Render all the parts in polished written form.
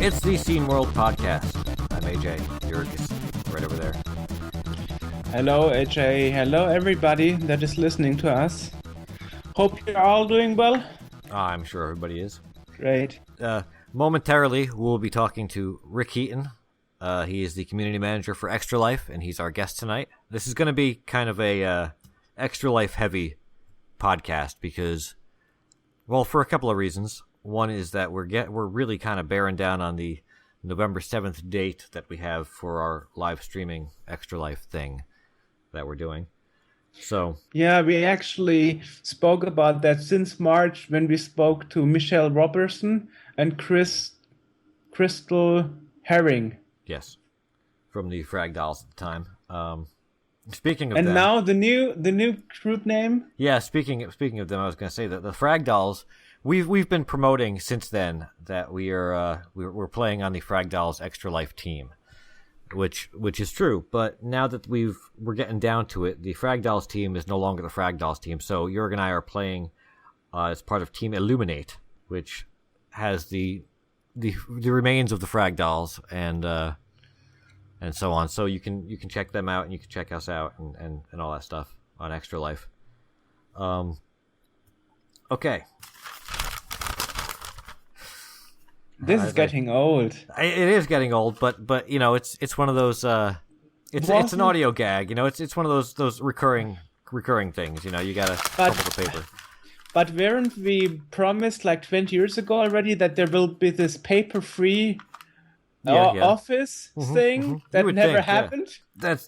It's the Scene World Podcast. I'm AJ. Joerg is right over there. Hello, AJ. Hello, everybody that is listening to us. Hope you're all doing well. I'm sure everybody is. Great. Momentarily, we'll be talking to Rick Heaton. He is the community manager for Extra Life, and he's our guest tonight. This is going to be kind of a Extra Life heavy podcast because, well, for a couple of reasons. One is that we're really kind of bearing down on the November 7th date that we have for our live streaming Extra Life thing that we're doing. So yeah, we actually spoke about that since March when we spoke to Michelle Robertson and Crystal Herring. Yes, from the Frag Dolls at the time. Speaking of and them, now the new group name. Yeah, speaking of them, I was going to say that the Frag Dolls. We've been promoting since then that we're playing on the Frag Dolls Extra Life team, which is true. But now that we're getting down to it, the Frag Dolls team is no longer the Frag Dolls team. So Joerg and I are playing as part of Team Illuminate, which has the remains of the Frag Dolls and so on. So you can check them out and you can check us out and all that stuff on Extra Life. Okay. This is getting old. It is getting old, but you know, it's one of those. It's an audio gag. You know, it's one of those recurring things. You know, you gotta crumple the paper. But weren't we promised like 20 years ago already that there will be this paper-free office thing that never happened? Yeah.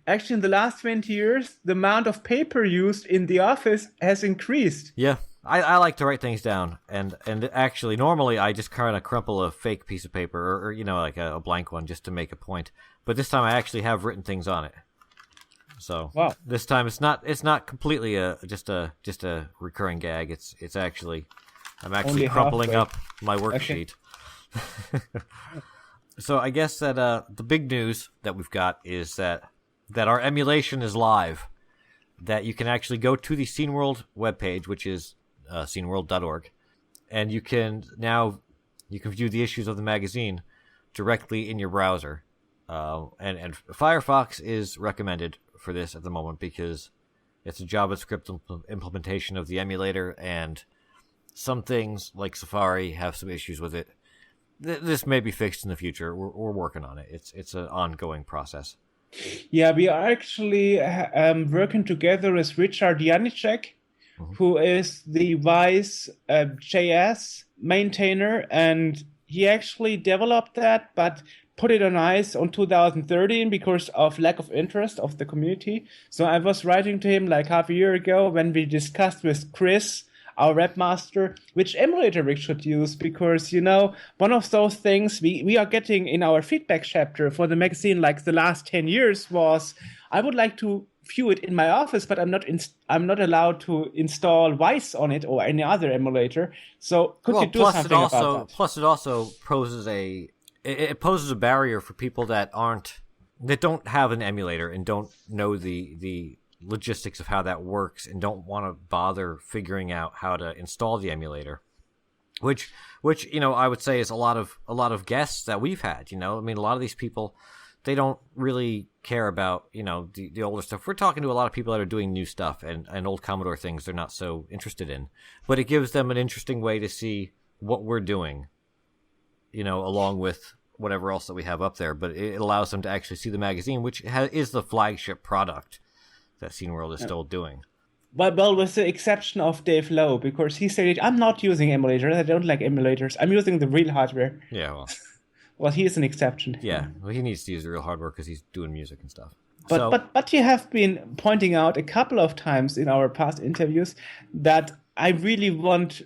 Actually, in the last 20 years, the amount of paper used in the office has increased. Yeah. I like to write things down, and actually, normally I just kind of crumple a fake piece of paper, or you know, like a blank one, just to make a point. But this time I actually have written things on it. So wow. This time it's not completely just a recurring gag. It's actually I'm actually crumpling up my worksheet. Okay. So I guess that the big news that we've got is that our emulation is live. That you can actually go to the Scene World webpage, which is sceneworld.org, and you can view the issues of the magazine directly in your browser. And Firefox is recommended for this at the moment because it's a JavaScript implementation of the emulator, and some things like Safari have some issues with it. This may be fixed in the future. We're working on it. It's an ongoing process. Yeah, we are actually working together with Richard Janicek, who is the Vice JS maintainer, and he actually developed that, but put it on ice on 2013 because of lack of interest of the community. So I was writing to him like half a year ago when we discussed with Chris, our webmaster, which emulator we should use, because, you know, one of those things we are getting in our feedback chapter for the magazine, like the last 10 years, was I would like to view it in my office, but I'm not allowed to install Vice on it or any other emulator. So could you do something about that? Plus, it also poses a barrier for people that don't have an emulator and don't know the logistics of how that works and don't want to bother figuring out how to install the emulator, which you know, I would say is a lot of guests that we've had. You know, I mean, a lot of these people, they don't really care about, you know, the older stuff. We're talking to a lot of people that are doing new stuff and old Commodore things they're not so interested in, but it gives them an interesting way to see what we're doing, you know, along with whatever else that we have up there. But it allows them to actually see the magazine, which is the flagship product that Scene World is still doing. Well, with the exception of Dave Lowe, because he said, I'm not using emulators, I don't like emulators, I'm using the real hardware. Yeah, well. Well, he is an exception. Yeah, well, he needs to use the real hardware because he's doing music and stuff. But you have been pointing out a couple of times in our past interviews that I really want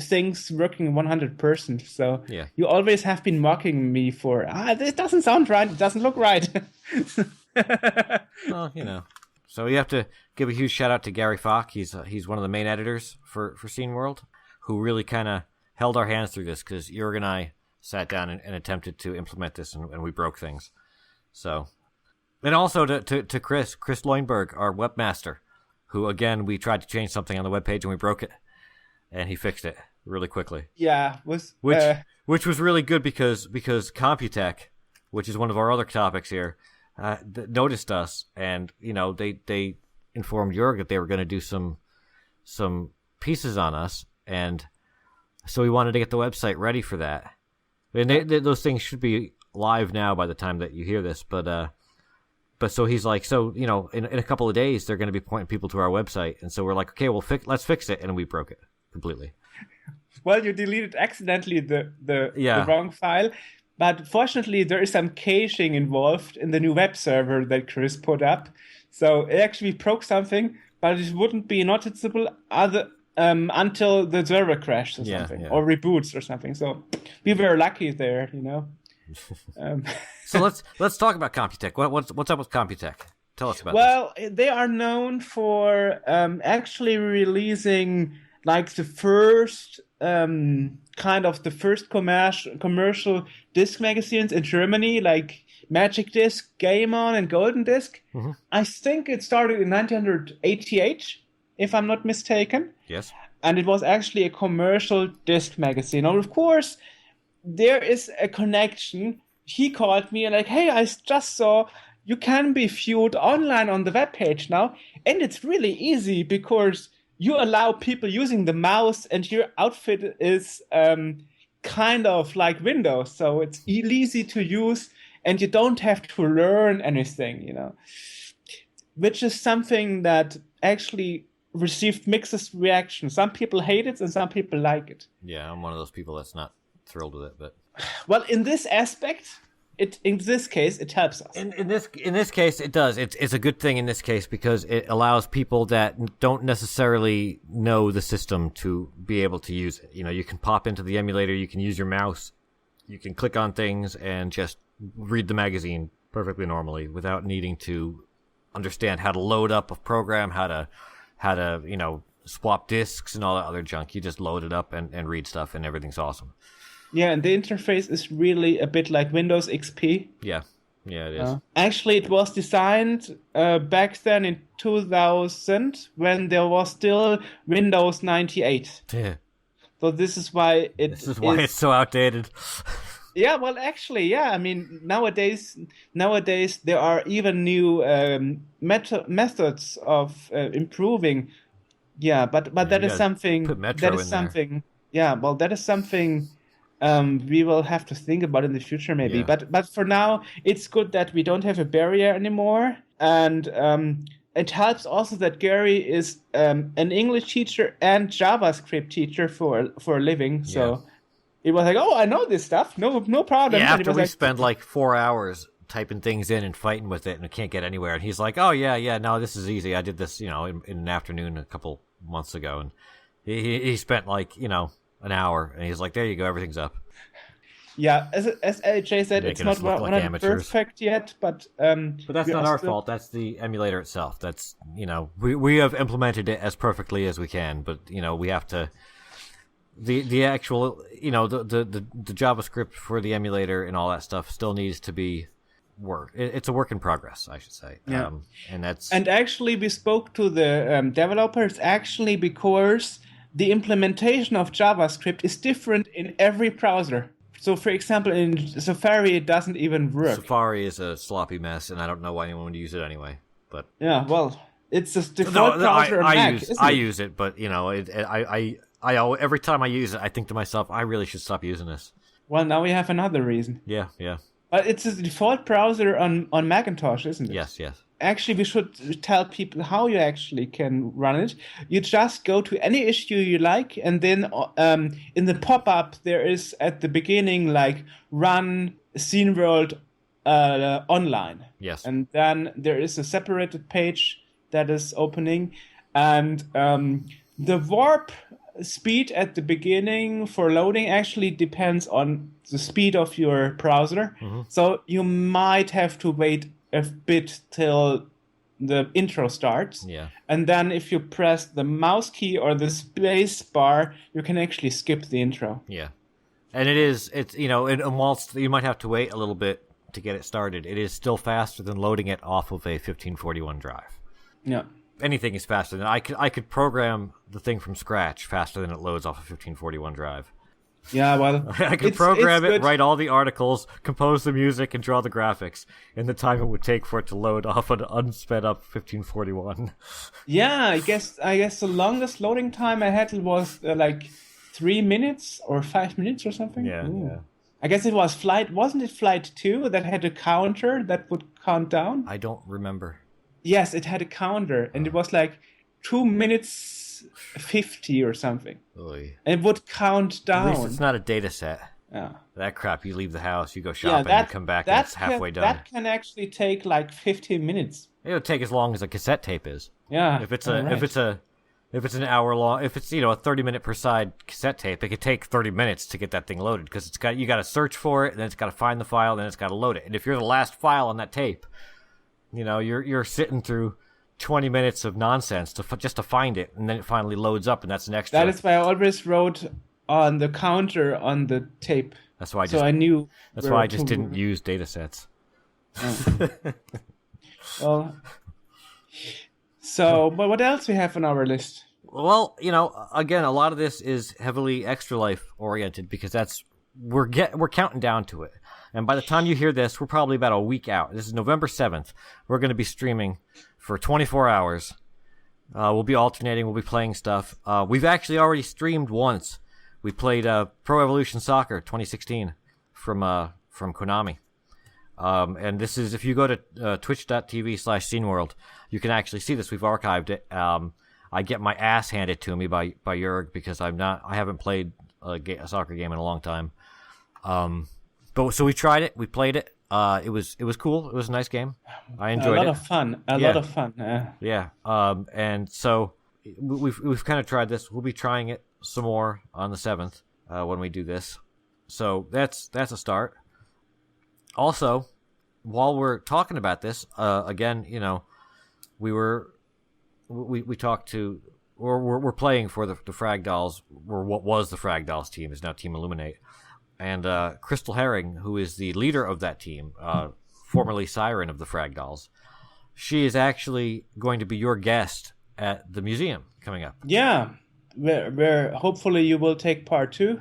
things working 100%. So yeah. You always have been mocking me for, this doesn't sound right, it doesn't look right. Well, you know. So you have to give a huge shout out to Gary Falk. He's one of the main editors for Scene World, who really kind of held our hands through this because Joerg and I sat down and attempted to implement this, and we broke things. So, and also to Chris Loinberg, our webmaster, who, again, we tried to change something on the webpage and we broke it, and he fixed it. really quickly. Yeah, which was really good because Computech, which is one of our other topics here, noticed us, and they informed Joerg that they were going to do some pieces on us, and so we wanted to get the website ready for that. And those things should be live now by the time that you hear this, but so he's like, in a couple of days they're going to be pointing people to our website, and so we're like, okay, let's fix it, and we broke it completely. Well, you deleted accidentally the wrong file, but fortunately there is some caching involved in the new web server that Chris put up, so it actually broke something, but it wouldn't be noticeable until the server crashed or something, or reboots or something. So we were lucky there, So let's talk about Computech. What's up with Computech? Tell us about this. They are known for actually releasing like the first the first commercial disc magazines in Germany, like Magic Disc, Game On, and Golden Disc. Mm-hmm. I think it started in 1988, if I'm not mistaken. Yes. And it was actually a commercial disc magazine. Now, of course, there is a connection. He called me and like, hey, I just saw you can be viewed online on the webpage now. And it's really easy because you allow people using the mouse and your outfit is kind of like Windows. So it's easy to use and you don't have to learn anything, which is something that actually received mixed reactions. Some people hate it and some people like it. Yeah, I'm one of those people that's not thrilled with it, but well, in this aspect, in this case, it helps us. In this case, it does. It's a good thing in this case because it allows people that don't necessarily know the system to be able to use it. You can pop into the emulator, you can use your mouse, you can click on things and just read the magazine perfectly normally without needing to understand how to load up a program, how to swap disks and all that other junk. You just load it up and read stuff, and everything's awesome. Yeah, and the interface is really a bit like Windows XP. Yeah, it is. Actually, it was designed back then in 2000 when there was still Windows 98. Yeah. So this is why it's so outdated. Yeah, well, actually, yeah. I mean, nowadays there are even new methods of improving. Yeah, but that is something. Put Metro that is something. There. Yeah, well, that is something we will have to think about in the future, maybe. Yeah. But for now, it's good that we don't have a barrier anymore, and it helps also that Gary is an English teacher and JavaScript teacher for a living. So. Yeah. It was like, oh, I know this stuff. No problem. Yeah, after we spend like 4 hours typing things in and fighting with it and can't get anywhere. And he's like, oh, yeah, no, this is easy. I did this, in an afternoon a couple months ago. And he spent like, an hour. And he's like, there you go. Everything's up. Yeah, as AJ said, it's not 100% perfect yet. But that's not our fault. That's the emulator itself. That's, we have implemented it as perfectly as we can. But, we have to... The actual, the JavaScript for the emulator and all that stuff still needs to be work. It's a work in progress, I should say. Yeah. And actually we spoke to the developers actually because the implementation of JavaScript is different in every browser. So, for example, in Safari, it doesn't even work. Safari is a sloppy mess, and I don't know why anyone would use it anyway. But yeah, well, it's a default browser on Mac. I use it, but I every time I use it, I think to myself, I really should stop using this. Well, now we have another reason. Yeah. But it's a default browser on Macintosh, isn't it? Yes. Actually, we should tell people how you actually can run it. You just go to any issue you like, and then in the pop-up, there is at the beginning, like, run Scene World online. Yes. And then there is a separated page that is opening, and the warp speed at the beginning for loading actually depends on the speed of your browser. Mm-hmm. So you might have to wait a bit till the intro starts. Yeah. And then if you press the mouse key or the space bar, you can actually skip the intro. Yeah. And it's and whilst you might have to wait a little bit to get it started, it is still faster than loading it off of a 1541 drive. Yeah. anything is faster than I could program the thing from scratch faster than it loads off a 1541 drive. Yeah, well, I could program it, write all the articles, compose the music, and draw the graphics in the time it would take for it to load off an unsped up 1541. Yeah, I guess the longest loading time I had was like 3 minutes or 5 minutes or something. Yeah, yeah. I guess it was wasn't it Flight 2 that had a counter that would count down? I don't remember. Yes, it had a counter, and it was like 2 minutes 50 or something. Oy. And it would count down. At least it's not a data set. Yeah. That crap, you leave the house, you go shopping, you come back, and it's halfway done. That can actually take like 15 minutes. It would take as long as a cassette tape is. Yeah. If it's an hour long, if it's a 30-minute per side cassette tape, it could take 30 minutes to get that thing loaded because you got to search for it, and then it's got to find the file, then it's got to load it. And if you're the last file on that tape, you're sitting through 20 minutes of nonsense just to find it, and then it finally loads up, and that's an extra. That is why I always wrote on the counter on the tape. That's why I knew. That's why I just didn't use data sets. Oh. Well, so but what else we have on our list? Well, again, a lot of this is heavily Extra Life oriented because we're counting down to it, and by the time you hear this, we're probably about a week out. This is November 7th. We're going to be streaming for 24 hours. We'll be alternating. We'll be playing stuff. We've actually already streamed once. We played Pro Evolution Soccer 2016 from Konami. And this is, if you go to twitch.tv/sceneworld, you can actually see this. We've archived it. I get my ass handed to me by Joerg because I haven't played a soccer game in a long time. But so we tried it. We played it. It was cool. It was a nice game. I enjoyed it. A lot of fun. Yeah. And so we've kind of tried this. We'll be trying it some more on the 7th when we do this. So that's a start. Also, while we're talking about this, again, we talked to, or we're playing for the Frag Dolls, or what was the Frag Dolls team is now Team Illuminate. And Crystal Herring, who is the leader of that team, formerly Siren of the Frag Dolls, she is actually going to be your guest at the museum coming up. Yeah, where hopefully you will take part too.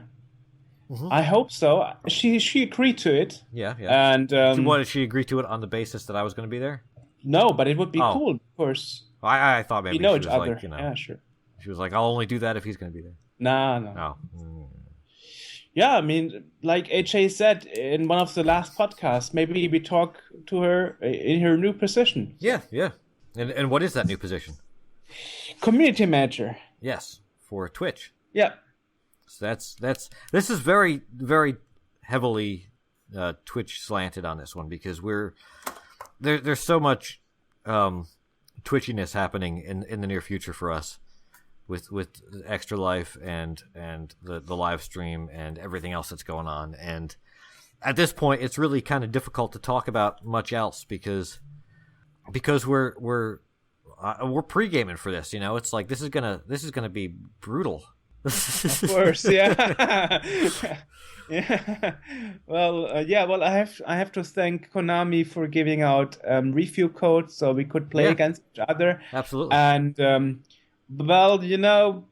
Mm-hmm. I hope so. She agreed to it. Yeah. And did she agree to it on the basis that I was going to be there? No, but it would be cool, of course. I thought maybe we know she each was other. Like, yeah, sure. She was like, I'll only do that if he's going to be there. No. Yeah, I mean, like AJ said in one of the last podcasts, maybe we talk to her in her new position. Yeah. And what is that new position? Community manager. Yes, for Twitch. Yeah. So this is very, very heavily Twitch slanted on this one because there's so much twitchiness happening in the near future for us. With Extra Life and the live stream and everything else that's going on, and at this point, it's really kind of difficult to talk about much else because we're pre-gaming for this. It's like this is gonna be brutal. Of course, yeah. Yeah. Well, Well, I have to thank Konami for giving out review codes so we could play against each other. Absolutely. And well, the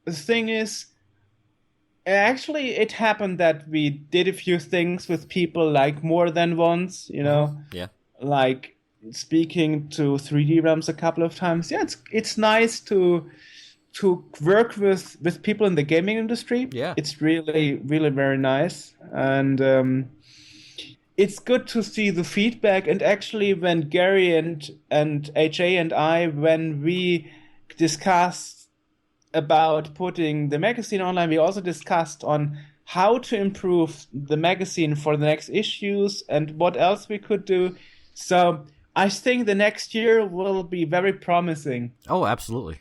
thing is, actually, it happened that we did a few things with people like more than once, Yeah. Like speaking to 3D Realms a couple of times. Yeah, it's nice to work with people in the gaming industry. Yeah. It's really, really very nice. And it's good to see the feedback. And actually, when Gary and AJ and I, when we discussed about putting the magazine online, we also discussed on how to improve the magazine for the next issues and what else we could do. So I think the next year will be very promising. Oh, absolutely.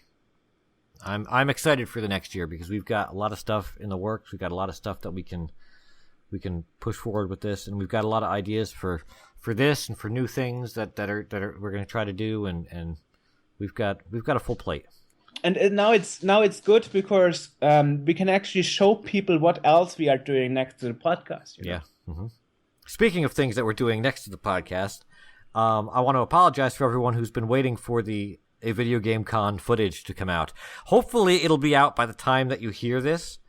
I'm excited for the next year because we've got a lot of stuff in the works. We've got a lot of stuff that we can push forward with this, and we've got a lot of ideas for this and for new things that are we're going to try to do, and we've got a full plate. And now it's good because we can actually show people what else we are doing next to the podcast. Yeah. Mm-hmm. Speaking of things that we're doing next to the podcast, I want to apologize for everyone who's been waiting for the a Video Game Con footage to come out. Hopefully it'll be out by the time that you hear this.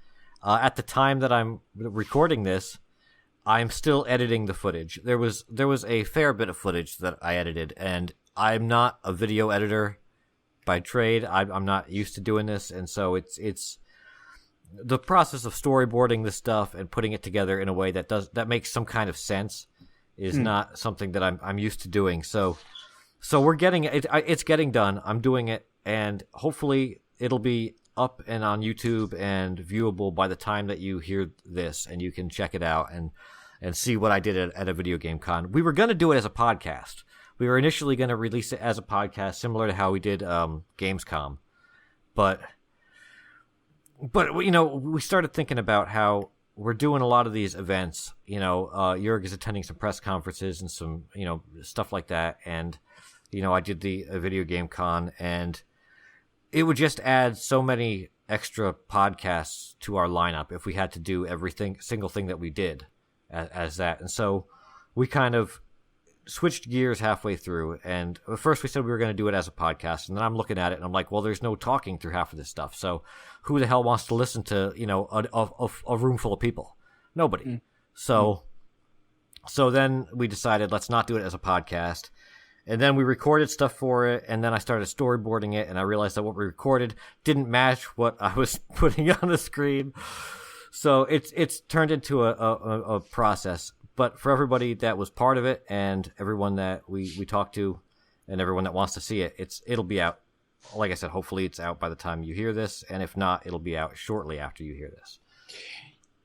At the time that I'm recording this, I'm still editing the footage. There was a fair bit of footage that I edited, and I'm not a video editor by trade. I'm not used to doing this, and so it's the process of storyboarding this stuff and putting it together in a way that makes some kind of sense is not something that I'm used to doing. So we're getting it. It's getting done. I'm doing it, and hopefully it'll be up and on YouTube and viewable by the time that you hear this, and you can check it out and see what I did at a Video Game Con. We were going to do it as a podcast. We were initially going to release it as a podcast, similar to how we did Gamescom, but we started thinking about how we're doing a lot of these events. Joerg is attending some press conferences and some stuff like that, and I did the Video Game Con, and it would just add so many extra podcasts to our lineup if we had to do single thing that we did as that. And so we kind of switched gears halfway through, and at first we said we were going to do it as a podcast, and then I'm looking at it and I'm like, well, there's no talking through half of this stuff, so who the hell wants to listen to a room full of people? Nobody. So then we decided, let's not do it as a podcast. And then we recorded stuff for it, and then I started storyboarding it, and I realized that what we recorded didn't match what I was putting on the screen. So it's turned into a process. But for everybody that was part of it, and everyone that we talked to, and everyone that wants to see it, it'll be out. Like I said, hopefully it's out by the time you hear this, and if not, it'll be out shortly after you hear this.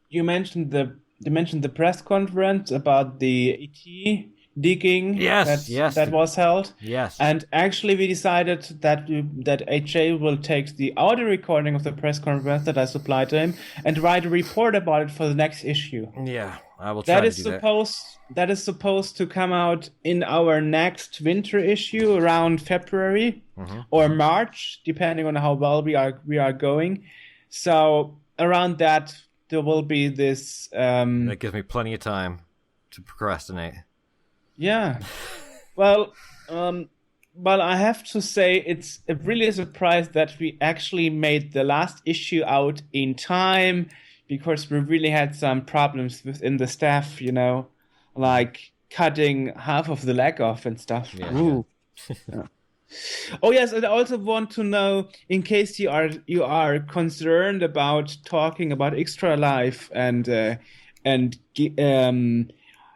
You mentioned the press conference about the ET digging that was held. Yes. And actually we decided that AJ will take the audio recording of the press conference that I supplied to him and write a report about it for the next issue. Yeah, I will try to do that. That is supposed to come out in our next winter issue around February or March, depending on how well we are going. So around that there will be this that gives me plenty of time to procrastinate. Yeah. Well, I have to say it's really a surprise that we actually made the last issue out in time, because we really had some problems within the staff, like cutting half of the leg off and stuff. Yeah. Ooh. Yeah. Oh yes, and I also want to know, in case you are concerned about talking about Extra Life and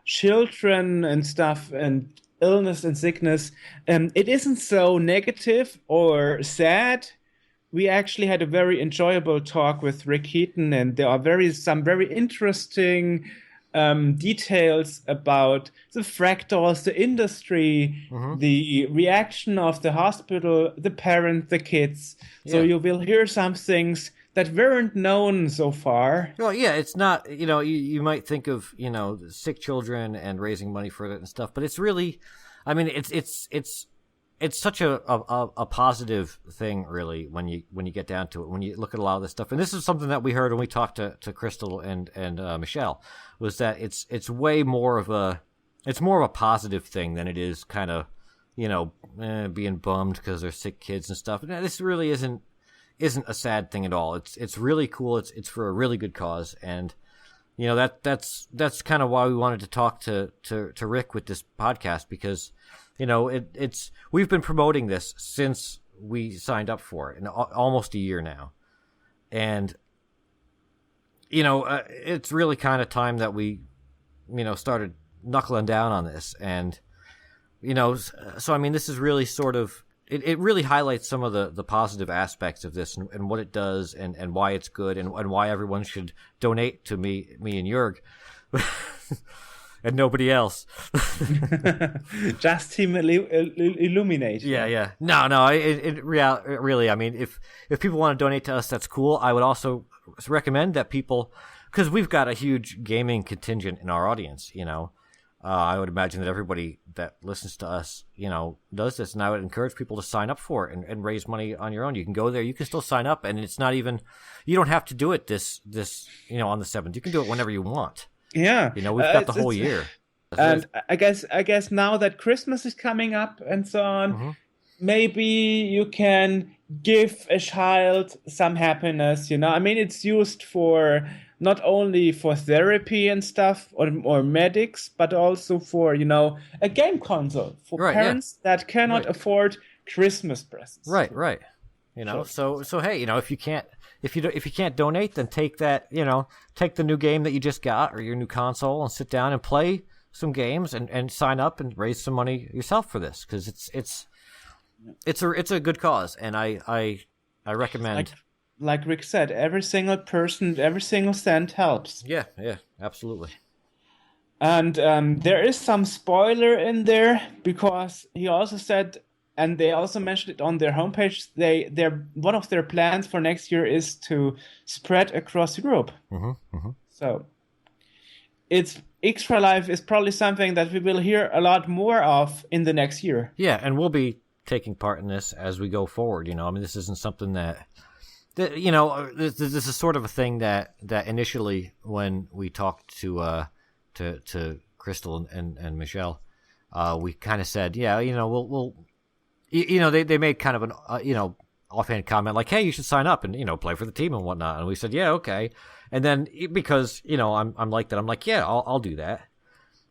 children and stuff and illness and sickness, it isn't so negative or sad. We actually had a very enjoyable talk with Rick Heaton, and there are some very interesting details about the fractals, the industry, the reaction of the hospital, the parents, the kids. So you will hear some things that weren't known so far. Well, yeah, it's not, you might think of, sick children and raising money for it and stuff, but it's really, I mean, it's such a positive thing, really, when you get down to it, when you look at a lot of this stuff. And this is something that we heard when we talked to Crystal and Michelle, was that it's way more of a positive thing than it is kind of, being bummed because they're sick kids and stuff. And this really isn't a sad thing at all. It's really cool. It's for a really good cause, and that's kind of why we wanted to talk to Rick with this podcast, because we've been promoting this since we signed up for it, in almost a year now, and it's really kind of time that we started knuckling down on this, and so I mean, this is really sort of it really highlights some of the positive aspects of this, and what it does, and why it's good, and why everyone should donate to me and Joerg. And nobody else. Just Team Illuminate. Yeah. No. Really, I mean, if people want to donate to us, that's cool. I would also recommend that people, because we've got a huge gaming contingent in our audience, I would imagine that everybody that listens to us, does this, and I would encourage people to sign up for it and raise money on your own. You can go there, you can still sign up, and it's not even, you don't have to do it this on the 7th. You can do it whenever you want. Yeah, we've got the whole year. And I guess now that Christmas is coming up and so on, maybe you can give a child some happiness, I mean, it's used for not only for therapy and stuff or medics, but also for, a game console for parents that cannot afford Christmas presents. Right. So hey, if you can't donate, then take that, take the new game that you just got or your new console and sit down and play some games and sign up and raise some money yourself for this, because it's a good cause, and I recommend. Like Rick said, every single person, every single cent helps. Yeah, absolutely. And there is some spoiler in there, because he also said, and they also mentioned it on their homepage, they're one of their plans for next year is to spread across Europe. So it's Extra Life is probably something that we will hear a lot more of in the next year. Yeah, and we'll be taking part in this as we go forward. I mean, this isn't something that this is sort of a thing that initially, when we talked to Crystal and Michelle, we kind of said, we'll they made kind of an offhand comment like, hey, you should sign up and play for the team and whatnot, and we said, yeah, okay. And then because I'm like that, I'm like, yeah, I'll do that.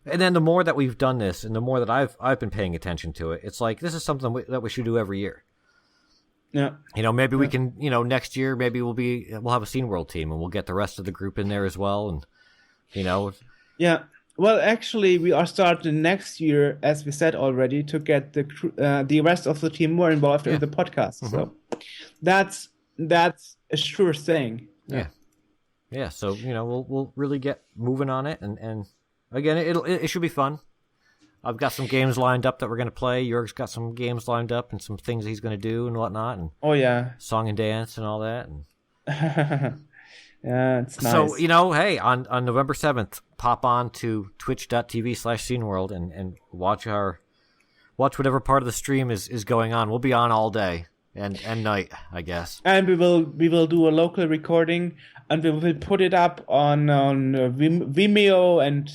And then the more that we've done this, and the more that I've been paying attention to it, it's like this is something that we should do every year. Yeah. Maybe we can, next year maybe we'll have a Scene World team and we'll get the rest of the group in there as well, and Yeah. Well, actually, we are starting next year, as we said already, to get the rest of the team more involved in the podcast. So that's a sure thing. Yeah. So we'll really get moving on it, and again, it should be fun. I've got some games lined up that we're going to play. Joerg's got some games lined up and some things he's going to do and whatnot, and song and dance and all that. And yeah, it's nice. So, hey, on November 7th, pop on to twitch.tv/SceneWorld and watch whatever part of the stream is going on. We'll be on all day and night, I guess. And we will do a local recording, and we will put it up on Vimeo and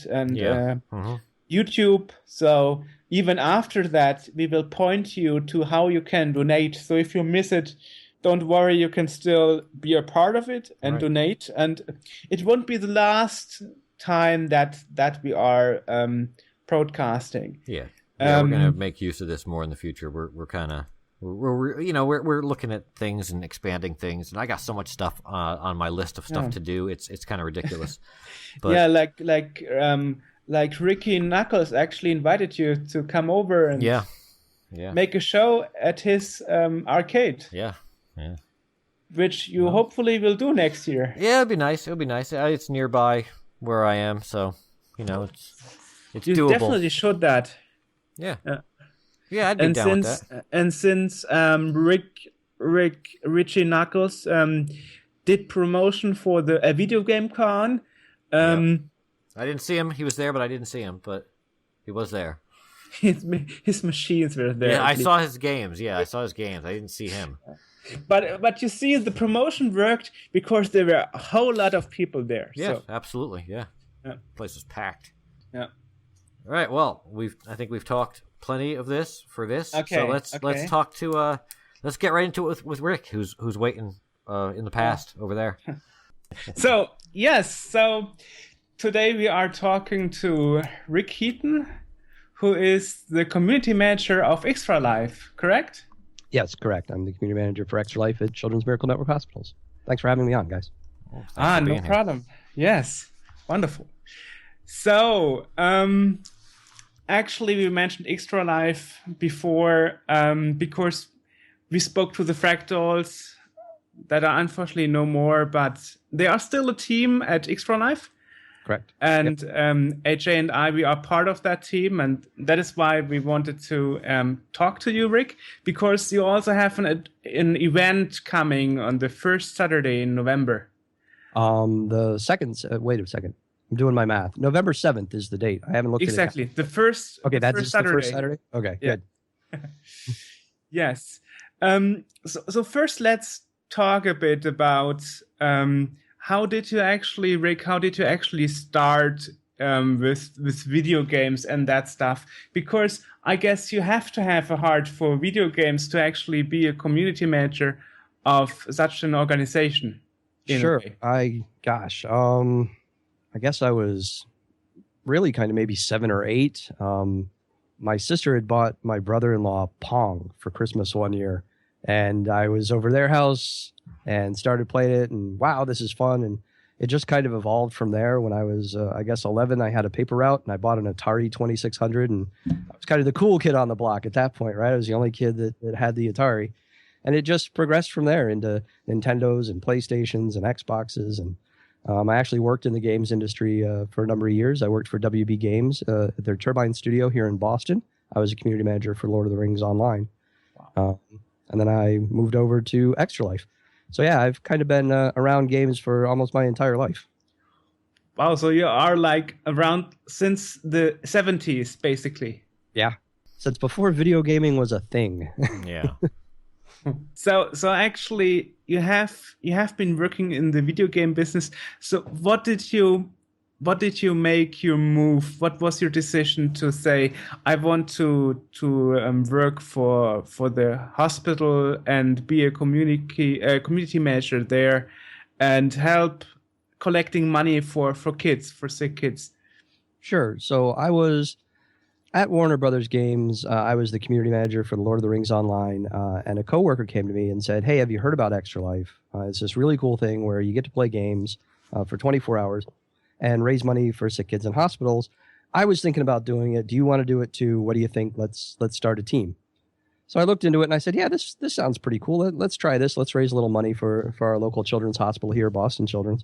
YouTube. So even after that, we will point you to how you can donate. So if you miss it, don't worry, you can still be a part of it and donate. And it won't be the last time that we are broadcasting. Yeah, we're gonna make use of this more in the future. We're looking at things and expanding things, and I got so much stuff on my list of stuff to do. It's kind of ridiculous. But like Ricky Knuckles actually invited you to come over and make a show at his arcade. Yeah. Which you hopefully will do next year. Yeah, it'll be nice. It's nearby where I am, so it's you doable. Definitely should that. Yeah, I'd be down with that. And since Richie Knuckles did promotion for a video game con, I didn't see him. He was there, but I didn't see him. But he was there. His machines were there. Yeah, I saw his games. I didn't see him. But you see, the promotion worked because there were a whole lot of people there. Yeah, absolutely. Yeah. The place was packed. Yeah. All right. Well, I think we've talked plenty of this for this. Okay. So let's talk to let's get right into it with Rick, who's waiting in the past over there. So today we are talking to Rick Heaton, who is the community manager of Extra Life, correct? Yes, correct. I'm the community manager for Extra Life at Children's Miracle Network Hospitals. Thanks for having me on, guys. No problem. Yes, wonderful. So, actually, we mentioned Extra Life before because we spoke to the Fractals that are unfortunately no more, but they are still a team at Extra Life. Correct. And AJ and I, we are part of that team, and that is why we wanted to talk to you, Rick, because you also have an event coming on the first Saturday in November. The second. Wait a second. I'm doing my math. November 7th is the date. I haven't looked exactly. at it. The first. Okay, that's first the first Saturday. Okay, good. Yes. So first, let's talk a bit about. How did you actually, Rick, start with video games and that stuff, because I guess you have to have a heart for video games to actually be a community manager of such an organization. Sure. I guess I was really kind of maybe 7 or 8. My sister had bought my brother-in-law Pong for Christmas one year, and I was over their house and started playing it, and wow, this is fun. And it just kind of evolved from there. When I was, I guess, 11, I had a paper route, and I bought an Atari 2600, and I was kind of the cool kid on the block at that point, right? I was the only kid that had the Atari. And it just progressed from there into Nintendos and PlayStations and Xboxes. And I actually worked in the games industry for a number of years. I worked for WB Games at their Turbine studio here in Boston. I was a community manager for Lord of the Rings Online. Wow. And then I moved over to Extra Life. So yeah, I've kind of been around games for almost my entire life. Wow, so you are like around since the 70s, basically. Yeah, since before video gaming was a thing. Yeah. So actually, you have been working in the video game business. So what did you make your move? What was your decision to say, I want to work for the hospital and be a community manager there and help collecting money for kids, for sick kids? Sure. So I was at Warner Brothers Games. I was the community manager for the Lord of the Rings Online, and a coworker came to me and said, hey, have you heard about Extra Life? It's this really cool thing where you get to play games for 24 hours and raise money for sick kids in hospitals. I was thinking about doing it. Do you want to do it too? What do you think? Let's start a team. So I looked into it and I said, yeah, this sounds pretty cool. Let's try this. Let's raise a little money for our local children's hospital here, Boston Children's.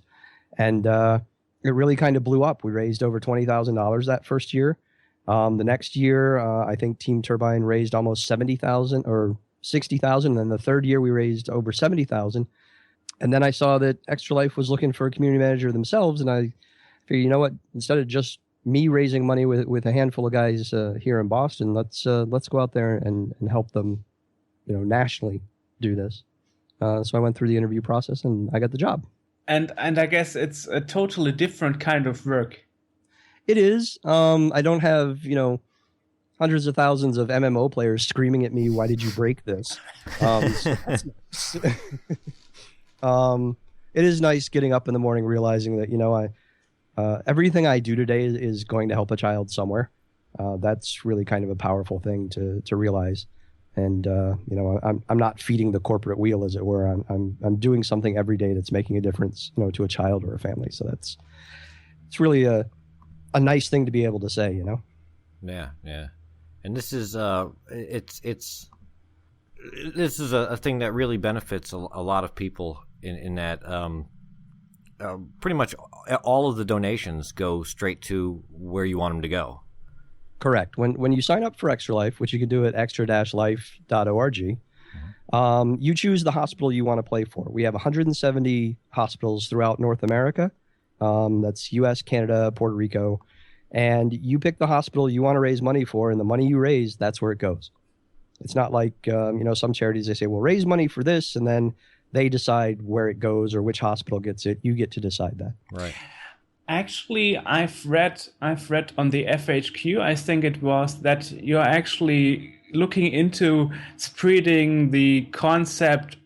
And it really kind of blew up. We raised over $20,000 that first year. The next year, I think Team Turbine raised almost $70,000 or $60,000. And then the third year, we raised over $70,000. And then I saw that Extra Life was looking for a community manager themselves. And I figured, you know what? Instead of just me raising money with a handful of guys here in Boston, let's go out there and help them, nationally do this. So I went through the interview process and I got the job. And I guess it's a totally different kind of work. It is. I don't have, hundreds of thousands of MMO players screaming at me, why did you break this? So that's nice. It is nice getting up in the morning realizing that, everything I do today is going to help a child somewhere. That's really kind of a powerful thing to realize. And, I'm not feeding the corporate wheel, as it were. I'm doing something every day that's making a difference, to a child or a family. So it's really a nice thing to be able to say, Yeah. And this is this is a thing that really benefits a lot of people in that pretty much all of the donations go straight to where you want them to go. Correct. When you sign up for Extra Life, which you can do at extra-life.org, you choose the hospital you want to play for. We have 170 hospitals throughout North America. That's U.S., Canada, Puerto Rico. And you pick the hospital you want to raise money for, and the money you raise, that's where it goes. It's not like, some charities, they say, well, raise money for this, and then they decide where it goes or which hospital gets it. You get to decide that. Right. Actually, I've read on the FHQ, I think it was, that you're actually looking into spreading the concept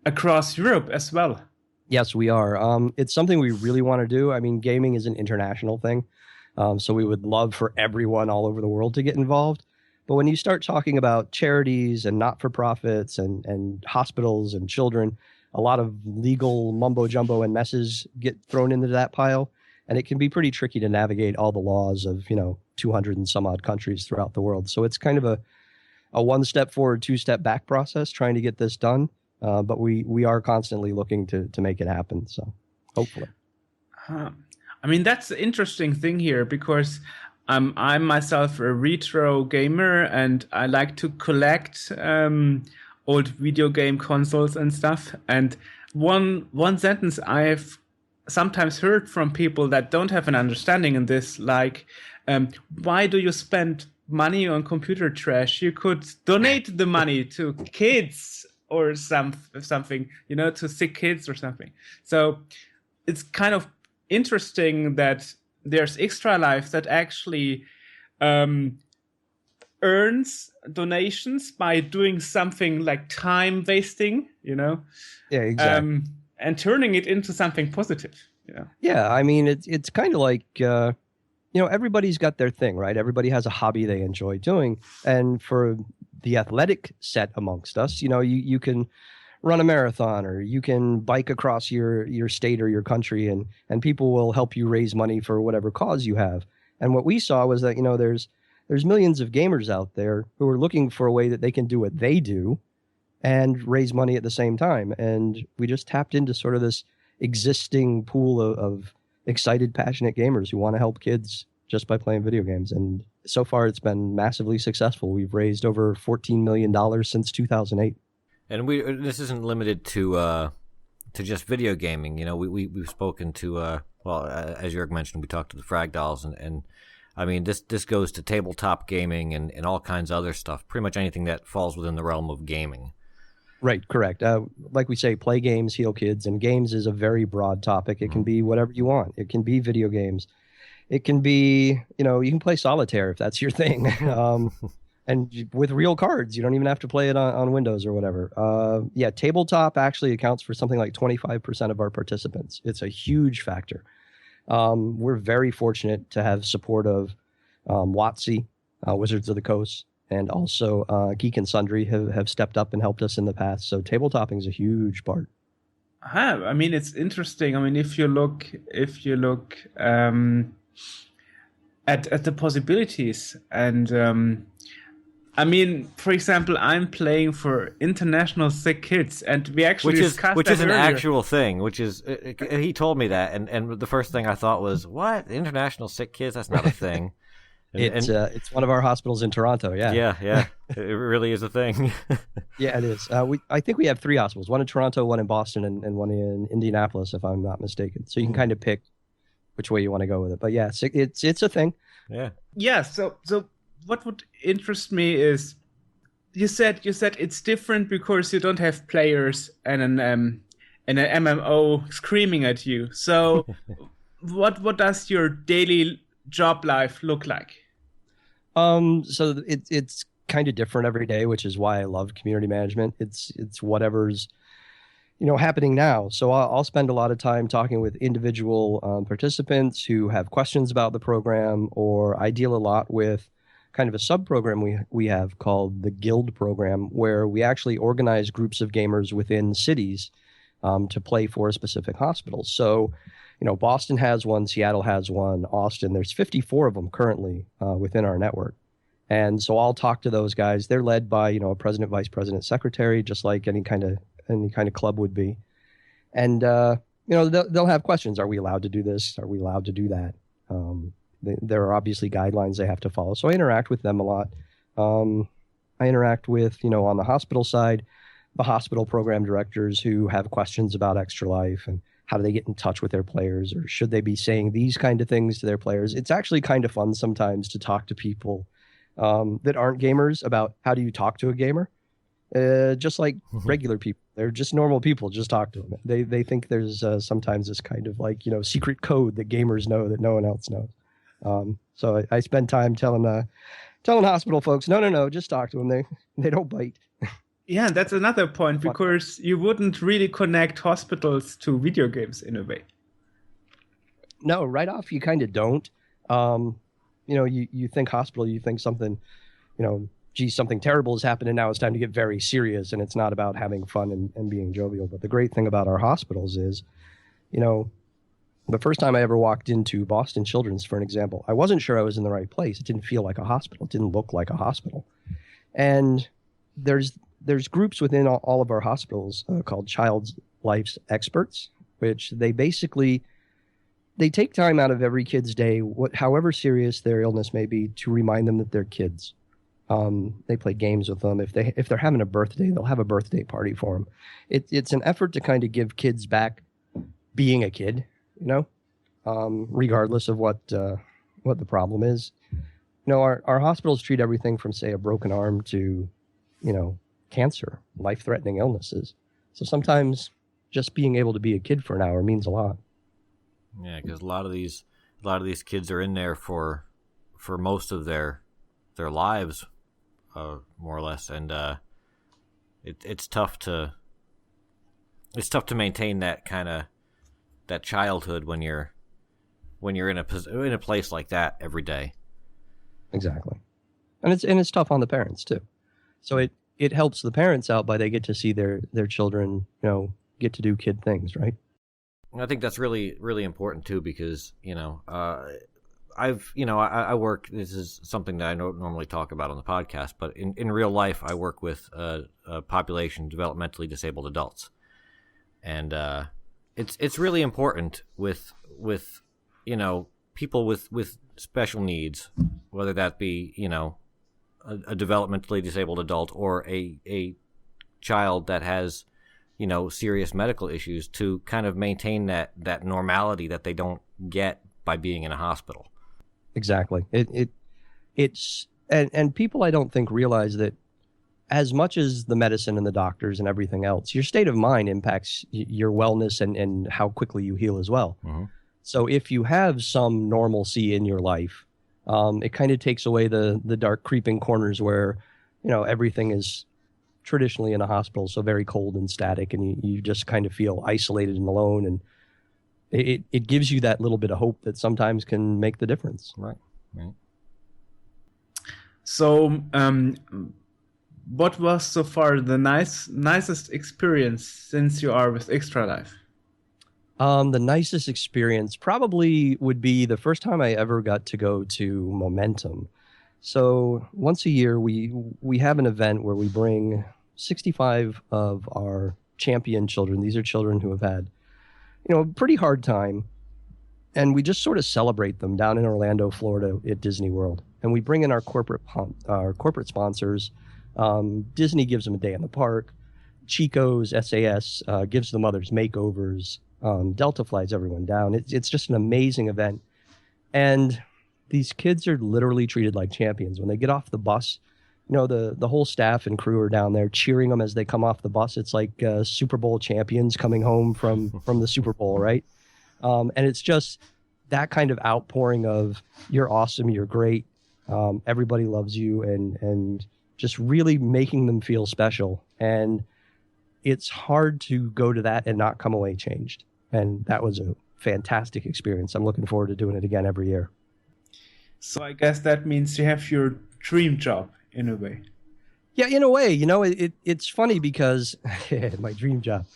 across Europe as well. Yes, we are. It's something we really want to do. I mean, gaming is an international thing. So we would love for everyone all over the world to get involved. But when you start talking about charities and not-for-profits and hospitals and children, a lot of legal mumbo-jumbo and messes get thrown into that pile. And it can be pretty tricky to navigate all the laws of, 200 and some odd countries throughout the world. So it's kind of a one-step forward, two-step back process trying to get this done. But we are constantly looking to make it happen. So hopefully. I mean, that's the interesting thing here, because I'm myself a retro gamer and I like to collect old video game consoles and stuff. And one sentence I've sometimes heard from people that don't have an understanding in this, like, why do you spend money on computer trash? You could donate the money to kids or something, to sick kids or something. So it's kind of interesting that there's Extra Life that actually earns donations by doing something like time wasting, Yeah, exactly. And turning it into something positive. Yeah, I mean, it's kind of like, everybody's got their thing, right? Everybody has a hobby they enjoy doing. And for the athletic set amongst us, you can run a marathon, or you can bike across your state or your country, and people will help you raise money for whatever cause you have. And what we saw was that, there's millions of gamers out there who are looking for a way that they can do what they do and raise money at the same time. And we just tapped into sort of this existing pool of excited, passionate gamers who want to help kids just by playing video games. And so far, it's been massively successful. We've raised over $14 million since 2008. And this isn't limited to just video gaming. We've spoken to as Joerg mentioned, we talked to the Frag Dolls, and I mean this goes to tabletop gaming and all kinds of other stuff. Pretty much anything that falls within the realm of gaming. Right, correct. Like we say, play games, heal kids, and games is a very broad topic. It can be whatever you want. It can be video games. It can be, you can play solitaire if that's your thing. And with real cards, you don't even have to play it on Windows or whatever. Tabletop actually accounts for something like 25% of our participants. It's a huge factor. We're very fortunate to have support of WotC, Wizards of the Coast, and also Geek and Sundry have stepped up and helped us in the past. So tabletoping is a huge part. I mean, it's interesting. I mean, if you look at the possibilities, and I mean, for example, I'm playing for International Sick Kids, and we actually discussed which is an earlier. actual thing. Which is he told me that, and the first thing I thought was, what? International Sick Kids? That's not a thing. It's one of our hospitals in Toronto. Yeah, it really is a thing. Yeah, it is. I think we have 3 hospitals: one in Toronto, one in Boston, and one in Indianapolis, if I'm not mistaken. So you can kind of pick which way you want to go with it. But yeah, it's a thing. Yeah. So what would interest me is you said it's different because you don't have players and an MMO screaming at you. So what does your daily job life look like? So it's kind of different every day, which is why I love community management. It's whatever's happening now. So I'll spend a lot of time talking with individual participants who have questions about the program, or I deal a lot with kind of a sub-program we have called the Guild program, where we actually organize groups of gamers within cities to play for a specific hospital. So, Boston has one, Seattle has one, Austin. There's 54 of them currently within our network. And so I'll talk to those guys. They're led by, a president, vice president, secretary, just like any kind of club would be. And, they'll have questions. Are we allowed to do this? Are we allowed to do that? There are obviously guidelines they have to follow. So I interact with them a lot. I interact with, on the hospital side, the hospital program directors who have questions about Extra Life and how do they get in touch with their players, or should they be saying these kind of things to their players? It's actually kind of fun sometimes to talk to people that aren't gamers about how do you talk to a gamer. Just like regular people. They're just normal people. Just talk to them. They think there's sometimes this kind of like, secret code that gamers know that no one else knows. So I spend time telling hospital folks, no, just talk to them. They don't bite. Yeah, that's another point, because you wouldn't really connect hospitals to video games in a way. No, right off you kind of don't. You think hospital, you think something, something terrible has happened and now it's time to get very serious, and it's not about having fun and being jovial. But the great thing about our hospitals is, the first time I ever walked into Boston Children's, for an example, I wasn't sure I was in the right place. It didn't feel like a hospital. It didn't look like a hospital. And there's groups within all of our hospitals called Child Life's Experts, which they take time out of every kid's day, however serious their illness may be, to remind them that they're kids. They play games with them. If they're having a birthday, they'll have a birthday party for them. It's an effort to kind of give kids back being a kid, regardless of what the problem is. Our hospitals treat everything from, say, a broken arm to, cancer, life-threatening illnesses. So sometimes just being able to be a kid for an hour means a lot. Yeah, because a lot of these lot of these kids are in there for most of their lives, more or less, and it's tough to maintain that kind of that childhood when you're in a place like that every day. Exactly, and it's tough on the parents too. So it helps the parents out by they get to see their children, get to do kid things, right? I think that's really, really important too, because I work. This is something that I don't normally talk about on the podcast, but in real life, I work with a population developmentally disabled adults, and it's really important with people with special needs, whether that be a developmentally disabled adult or a child that has serious medical issues, to kind of maintain that normality that they don't get by being in a hospital. Exactly. It's and people, I don't think, realize that as much as the medicine and the doctors and everything else, your state of mind impacts your wellness and how quickly you heal as well. Mm-hmm. So if you have some normalcy in your life, it kind of takes away the dark creeping corners where, everything is traditionally in a hospital, so very cold and static, and you just kind of feel isolated and alone, and it gives you that little bit of hope that sometimes can make the difference. Right. So, what was so far the nicest experience since you are with Extra Life? The nicest experience probably would be the first time I ever got to go to Momentum. So once a year, we have an event where we bring 65 of our champion children. These are children who have had, a pretty hard time. And we just sort of celebrate them down in Orlando, Florida at Disney World. And we bring in our corporate sponsors. Disney gives them a day in the park. Chico's SAS gives the mothers makeovers. Delta flies everyone down. It's just an amazing event. And these kids are literally treated like champions. When they get off the bus, the whole staff and crew are down there cheering them as they come off the bus. It's like Super Bowl champions coming home from the Super Bowl, right? And it's just that kind of outpouring of, you're awesome, you're great, everybody loves you, and just really making them feel special. And it's hard to go to that and not come away changed. And that was a fantastic experience. I'm looking forward to doing it again every year. So I guess that means you have your dream job in a way. Yeah, in a way. It's funny because my dream job.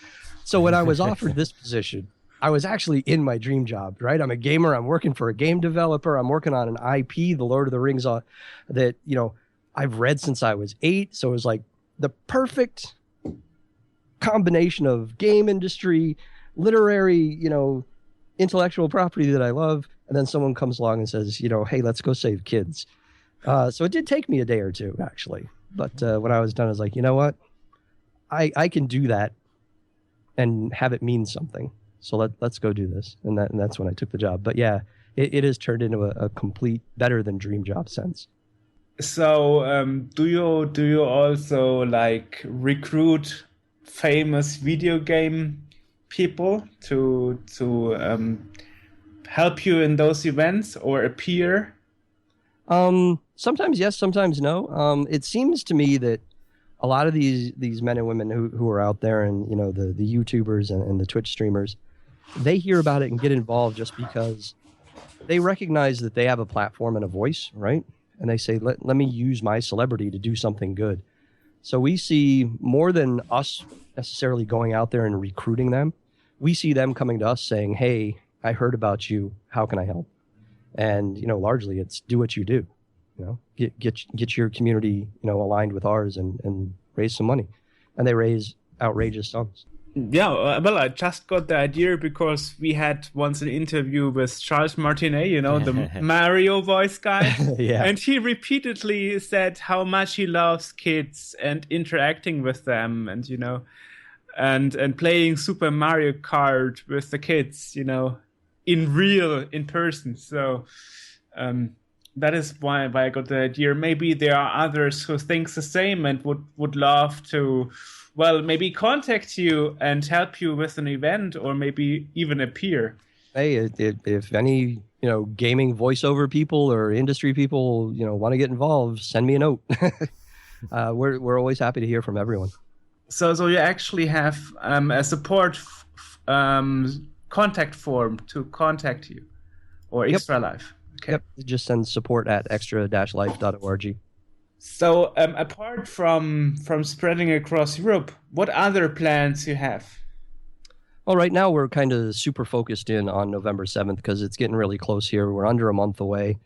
So when I was offered this position, I was actually in my dream job, right? I'm a gamer. I'm working for a game developer. I'm working on an IP, The Lord of the Rings, that, I've read since I was 8. So it was like the perfect combination of game industry, literary, intellectual property that I love. And then someone comes along and says, hey, let's go save kids. So it did take me a day or two, actually. But when I was done, I was like, you know what? I can do that and have it mean something. So let's go do this. And that's when I took the job. But yeah, it has turned into a complete better than dream job sense. So do you also recruit famous video game people to help you in those events or appear? Sometimes yes, sometimes no. It seems to me that a lot of these men and women who are out there, and the YouTubers and the Twitch streamers, they hear about it and get involved just because they recognize that they have a platform and a voice, right? And they say, let me use my celebrity to do something good. So we see more than us necessarily going out there and recruiting them. We see them coming to us saying, hey, I heard about you. How can I help? And, largely it's do what you do, get your community, aligned with ours and raise some money. And they raise outrageous sums. Yeah, well, I just got the idea because we had once an interview with Charles Martinet, the Mario voice guy. Yeah. And he repeatedly said how much he loves kids and interacting with them and, and playing Super Mario Kart with the kids, in person. So that is why I got the idea. Maybe there are others who think the same and would love to, maybe contact you and help you with an event or maybe even appear. Hey, if any gaming voiceover people or industry people, want to get involved, send me a note. We're always happy to hear from everyone. So you actually have a support contact form to contact you, or Extra Life. Okay. Yep. Just send support at extra-life.org. So apart from spreading across Europe, what other plans you have? Well, right now we're kind of super focused in on November 7th because it's getting really close here. We're under a month away.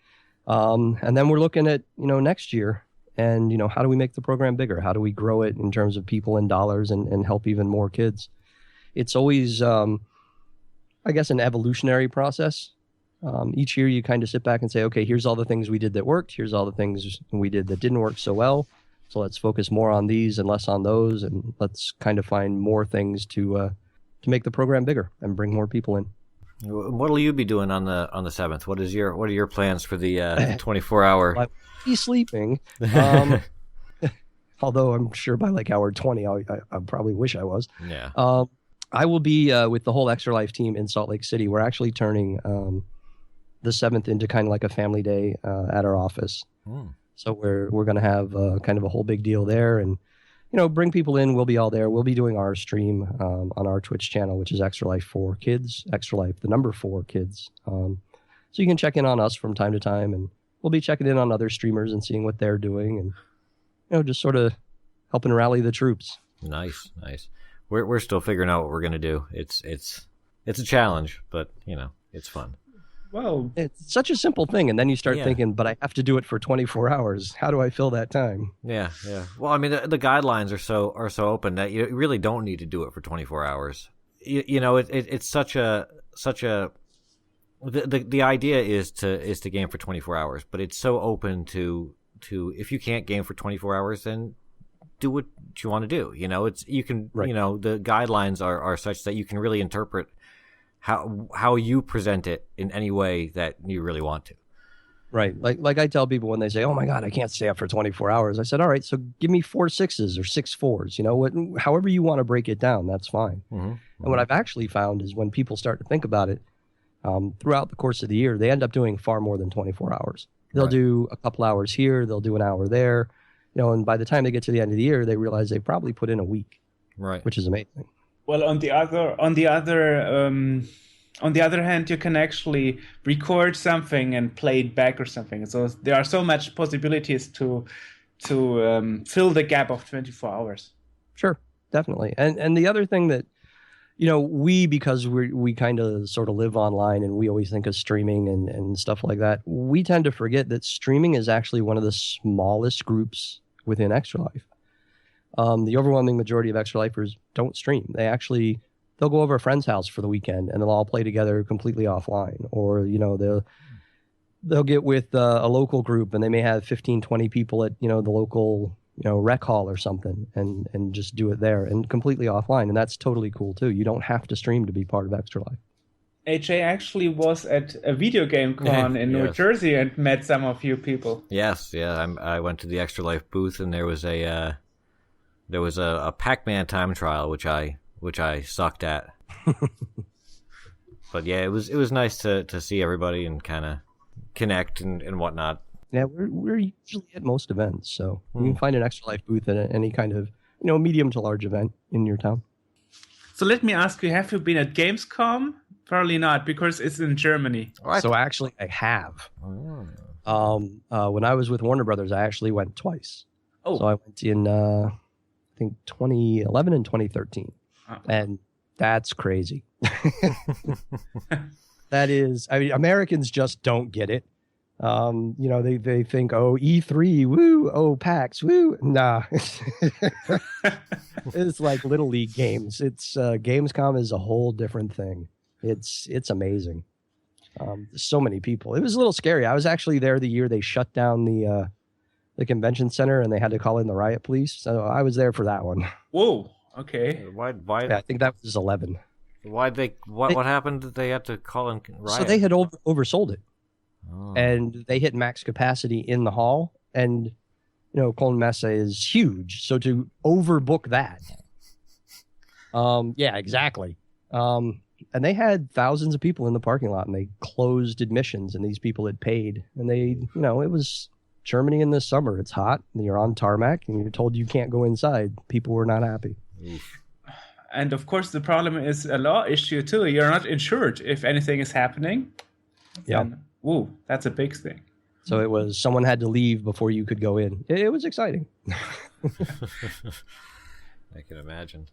And then we're looking at, next year and, how do we make the program bigger? How do we grow it in terms of people and dollars and help even more kids? It's always, I guess, an evolutionary process. Each year you kind of sit back and say, okay, here's all the things we did that worked. Here's all the things we did that didn't work so well. So let's focus more on these and less on those. And let's kind of find more things to make the program bigger and bring more people in. What will you be doing on the 7th? What are your plans for the 24-hour? I'll be sleeping. Although I'm sure by like hour 20, I probably wish I was. Yeah. I will be with the whole Extra Life team in Salt Lake City. We're actually turning the 7th into kind of like a family day at our office. So we're going to have kind of a whole big deal there, and bring people in. We'll be all there. We'll be doing our stream on our Twitch channel, which is Extra Life 4 Kids, Extra Life, the number 4 Kids. So you can check in on us from time to time, and we'll be checking in on other streamers and seeing what they're doing, and just sort of helping rally the troops. Nice. We're still figuring out what we're gonna do. It's a challenge, but it's fun. Well, it's such a simple thing, and then you start thinking, but I have to do it for 24 hours. How do I fill that time? Yeah. Well, I mean, the guidelines are so open that you really don't need to do it for 24 hours. It's such a the idea is to game for 24 hours, but it's so open to if you can't game for 24 hours, then do what you want to do. You can right. The guidelines are such that you can really interpret how you present it in any way that you really want to. Right. Like I tell people when they say, oh my God, I can't stay up for 24 hours. I said, all right, so give me 4 6s or 6 4s, however you want to break it down, that's fine. Mm-hmm. And what I've actually found is when people start to think about it, throughout the course of the year, they end up doing far more than 24 hours. They'll do a couple hours here, they'll do an hour there, and by the time they get to the end of the year, they realize they probably put in a week, right? Which is amazing. Well, on the other hand, you can actually record something and play it back or something. So there are so much possibilities to fill the gap of 24 hours. Sure, definitely. And the other thing that, because we kind of sort of live online and we always think of streaming and stuff like that, we tend to forget that streaming is actually one of the smallest groups within Extra Life. The overwhelming majority of Extra Lifers don't stream. They'll go over a friend's house for the weekend and they'll all play together completely offline. Or, they'll get with a local group and they may have 15, 20 people at, the local, rec hall or something and just do it there and completely offline. And that's totally cool too. You don't have to stream to be part of Extra Life. AJ actually was at a video game con in New Jersey and met some of you people. Yes, yeah. I went to the Extra Life booth and there was a Pac-Man time trial, which I sucked at. But yeah, it was nice to see everybody and kind of connect and whatnot. Yeah, we're usually at most events, so you can find an Extra Life booth at any kind of medium to large event in your town. So let me ask you: have you been at Gamescom? Probably not, because it's in Germany. So actually, I have. When I was with Warner Brothers, I actually went twice. Oh, so I went in I think 2011 and 2013. And that's crazy. That is, Americans just don't get it. They think, oh, E3, woo, oh, PAX, woo. Nah. It's like Little League games. It's Gamescom is a whole different thing. It's amazing. So many people. It was a little scary. I was actually there the year they shut down the convention center and they had to call in the riot police. So I was there for that one. Whoa. Okay. Why? Yeah, I think that was 11. What happened that they had to call in riot? So they had oversold it. Oh. And they hit max capacity in the hall. And, Colin Mesa is huge. So to overbook that. Yeah, exactly. And they had thousands of people in the parking lot, and they closed admissions, and these people had paid. And they, it was Germany in the summer. It's hot, and you're on tarmac, and you're told you can't go inside. People were not happy. And of course, the problem is a law issue too. You're not insured if anything is happening. Yeah. Ooh, that's a big thing. So it was someone had to leave before you could go in. It was exciting. I can imagine.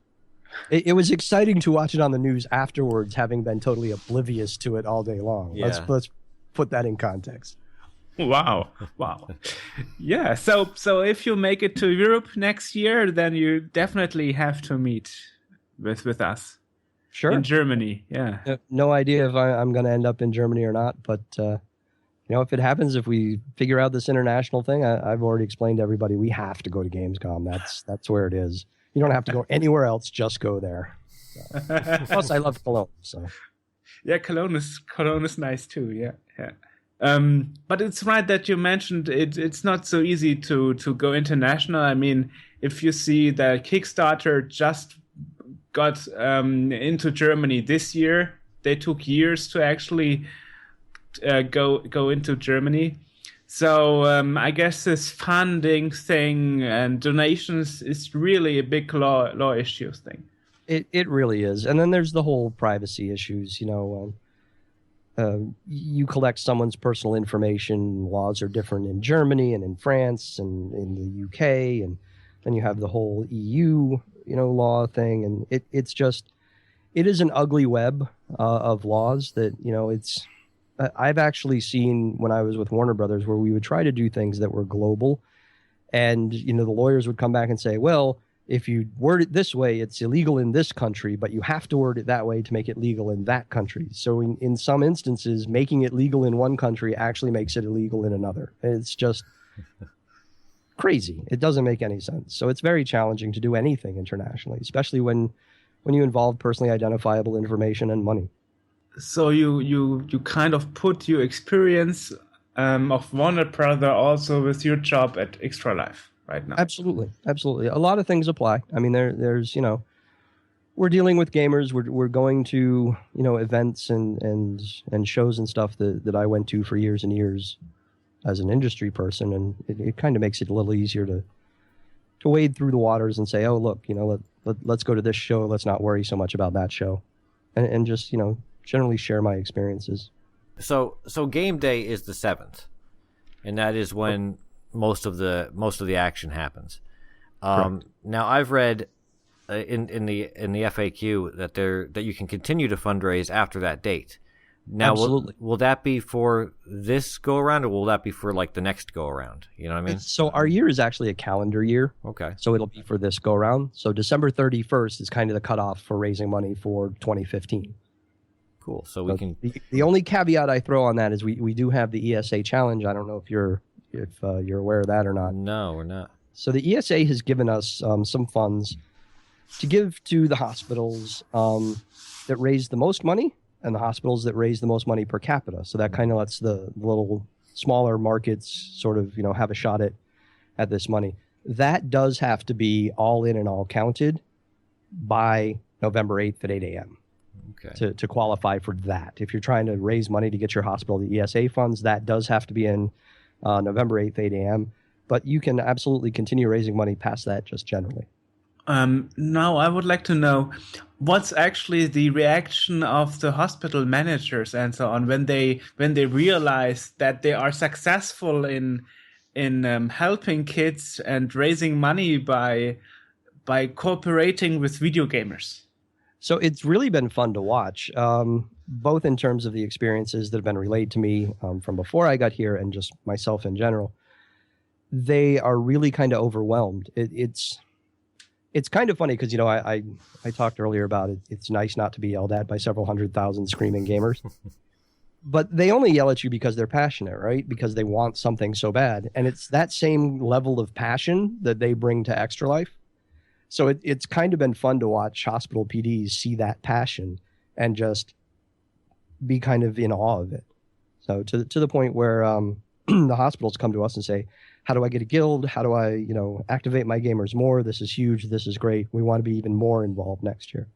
It was exciting to watch it on the news afterwards, having been totally oblivious to it all day long. Yeah. Let's put that in context. Wow. Yeah. So if you make it to Europe next year, then you definitely have to meet with us. Sure. In Germany. Yeah. No idea if I'm going to end up in Germany or not, but if it happens, if we figure out this international thing, I've already explained to everybody we have to go to Gamescom. That's where it is. You don't have to go anywhere else; just go there. So. Plus, I love Cologne. So, yeah, Cologne is nice too. Yeah. But it's right that you mentioned it. It's not so easy to go international. I mean, if you see that Kickstarter just got into Germany this year, they took years to actually go into Germany. So I guess this funding thing and donations is really a big law issues thing. It really is. And then there's the whole privacy issues. You collect someone's personal information. Laws are different in Germany and in France and in the UK. And then you have the whole EU, law thing. And it is an ugly web of laws that, I've actually seen when I was with Warner Brothers where we would try to do things that were global, and the lawyers would come back and say, well, if you word it this way, it's illegal in this country, but you have to word it that way to make it legal in that country. So in some instances, making it legal in one country actually makes it illegal in another. It's just crazy. It doesn't make any sense. So it's very challenging to do anything internationally, especially when you involve personally identifiable information and money. So you kind of put your experience of Warner Brother also with your job at Extra Life right now. Absolutely. A lot of things apply. I mean, there's we're dealing with gamers. We're going to events and shows and stuff that I went to for years and years as an industry person, and it kind of makes it a little easier to wade through the waters and say, oh look, let's go to this show. Let's not worry so much about that show, and just generally share my experiences. So game day is the 7th, and that is when most of the action happens. Now I've read in the FAQ that you can continue to fundraise after that date. Now, will that be for this go around, or will that be for like the next go around? You know what I mean? So our year is actually a calendar year. Okay. So it'll be for this go around. So December 31st is kind of the cutoff for raising money for 2015. Cool. So we can. The only caveat I throw on that is we do have the ESA challenge. I don't know if you're aware of that or not. No, we're not. So the ESA has given us some funds to give to the hospitals that raise the most money and the hospitals that raise the most money per capita. So that kind of lets the little smaller markets sort of have a shot at this money. That does have to be all in and all counted by November 8th at 8 a.m. Okay. To qualify for that. If you're trying to raise money to get your hospital the ESA funds, that does have to be in November 8th, 8 a.m. But you can absolutely continue raising money past that just generally. Now, I would like to know what's actually the reaction of the hospital managers and so on when they realize that they are successful in helping kids and raising money by cooperating with video gamers. So it's really been fun to watch, both in terms of the experiences that have been relayed to me from before I got here and just myself in general. They are really kind of overwhelmed. It's kind of funny because, I talked earlier about it. It's nice not to be yelled at by several 100,000 screaming gamers. But they only yell at you because they're passionate, right? Because they want something so bad. And it's that same level of passion that they bring to Extra Life. So it's kind of been fun to watch hospital PDs see that passion and just be kind of in awe of it. So to the point where the hospitals come to us and say, how do I get a guild? How do I, activate my gamers more? This is huge. This is great. We want to be even more involved next year.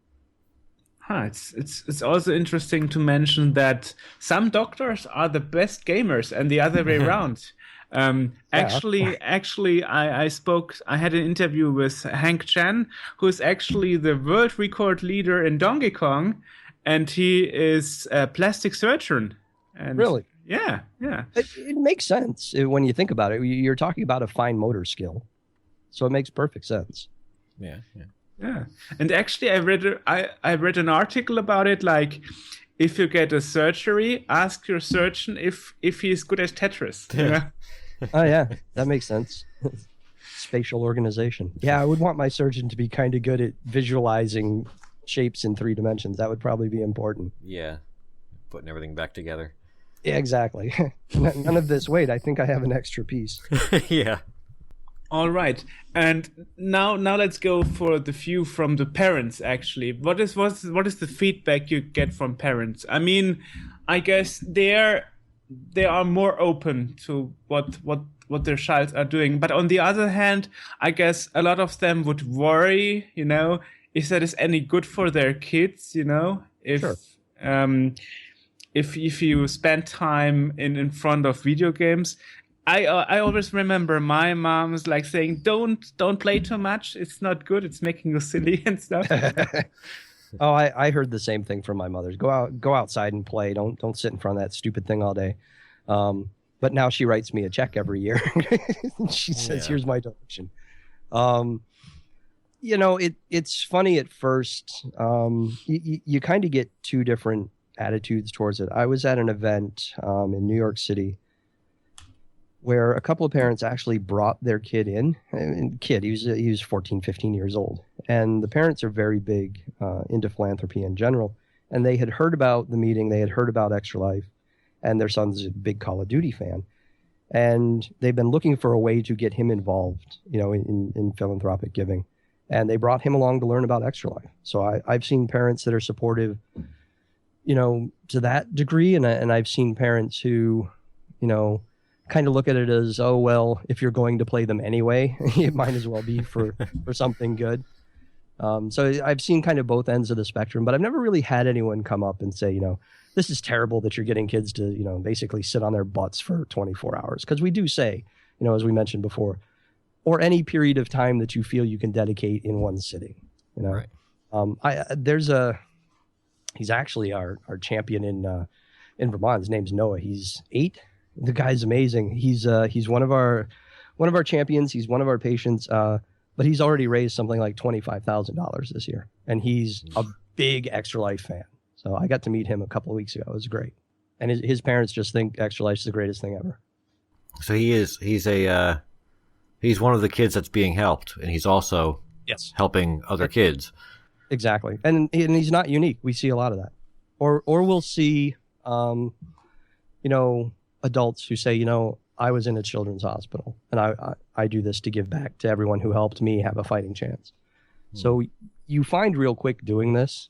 It's also interesting to mention that some doctors are the best gamers and the other way around. Actually, I had an interview with Hank Chan, who's actually the world record leader in Donkey Kong, and he is a plastic surgeon. And really? Yeah. It makes sense when you think about it. You're talking about a fine motor skill, so it makes perfect sense. Yeah. And actually, I read an article about it. Like, if you get a surgery, ask your surgeon if he's good at Tetris. You know? Oh yeah, that makes sense. Spatial organization. Yeah, I would want my surgeon to be kind of good at visualizing shapes in 3 dimensions. That would probably be important. Yeah, putting everything back together. Yeah, exactly. None of this. Wait, I think I have an extra piece. Yeah. All right, and now let's go for the view from the parents. Actually, what is the feedback you get from parents? I mean, I guess they are more open to what their child are doing, but on the other hand, I guess a lot of them would worry, if that is any good for their kids, if Sure. If you spend time in front of video games. I always remember my mom's like saying, don't play too much. It's not good. It's making you silly and stuff. Oh, I heard the same thing from my mother. Go outside and play. Don't sit in front of that stupid thing all day. But now she writes me a check every year. She says, "Here's my donation." It's funny at first. You kind of get 2 different attitudes towards it. I was at an event in New York City where a couple of parents actually brought their kid in. And he was 14, 15 years old. And the parents are very big into philanthropy in general. And they had heard about the meeting. They had heard about Extra Life. And their son's a big Call of Duty fan. And they've been looking for a way to get him involved, in philanthropic giving. And they brought him along to learn about Extra Life. So I've seen parents that are supportive, to that degree. And I've seen parents who, kind of look at it as, oh, well, if you're going to play them anyway, it might as well be for something good. So I've seen kind of both ends of the spectrum, but I've never really had anyone come up and say, this is terrible that you're getting kids to, basically sit on their butts for 24 hours. Because we do say, as we mentioned before, or any period of time that you feel you can dedicate in one sitting. Right. He's actually our champion in Vermont. His name's Noah. He's 8. The guy's amazing. He's one of our champions. He's one of our patients. But he's already raised something like $25,000 this year, and he's a big Extra Life fan. So I got to meet him a couple of weeks ago. It was great, and his parents just think Extra Life's the greatest thing ever. So he's one of the kids that's being helped, and he's also helping other kids. Exactly, and he's not unique. We see a lot of that, or we'll see, adults who say, I was in a children's hospital, and I do this to give back to everyone who helped me have a fighting chance. So you find real quick doing this,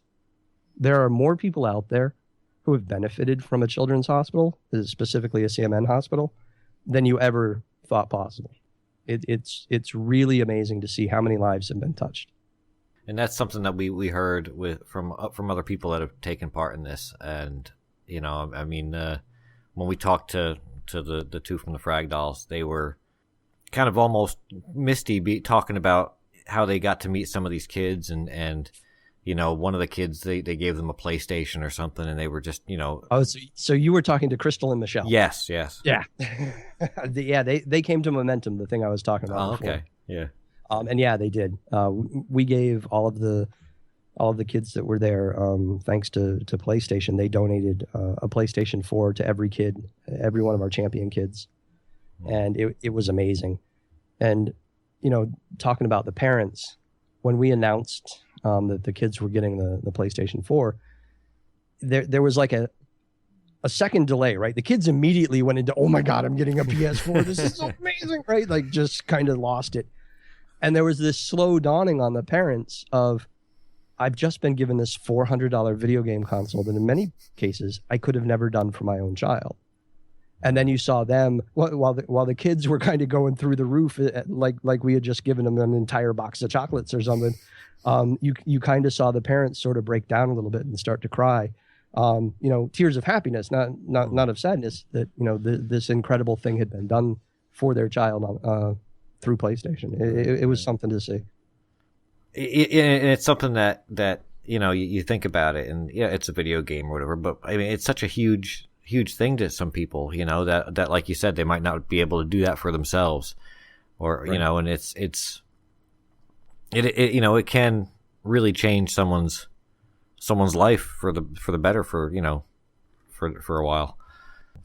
there are more people out there who have benefited from a children's hospital, specifically a CMN hospital, than you ever thought possible. It's really amazing to see how many lives have been touched. And that's something that we heard from other people that have taken part in this. And, when we talked to the 2 from the Frag Dolls, they were kind of almost misty talking about how they got to meet some of these kids, and one of the kids, they gave them a PlayStation or something, and they were just, Oh, so you were talking to Crystal and Michelle. Yes. Yeah. They came to Momentum, the thing I was talking about before. Okay. Yeah. And yeah, they did. We gave all of the kids that were there, thanks to PlayStation. They donated a PlayStation 4 to every kid, every one of our champion kids. And it was amazing. And, talking about the parents, when we announced that the kids were getting the PlayStation 4, there was like a second delay, right? The kids immediately went into, oh my God, I'm getting a PS4. This is so amazing, right? Like just kind of lost it. And there was this slow dawning on the parents of, I've just been given this $400 video game console that in many cases I could have never done for my own child. And then you saw them while the kids were kind of going through the roof, like we had just given them an entire box of chocolates or something. You kind of saw the parents sort of break down a little bit and start to cry. Tears of happiness, not of sadness, that this incredible thing had been done for their child through PlayStation. It was something to see. It's something that you think about it, and yeah, it's a video game or whatever. But I mean, it's such a huge thing to some people, that like you said, they might not be able to do that for themselves, or right. And it can really change someone's life for the better for a while.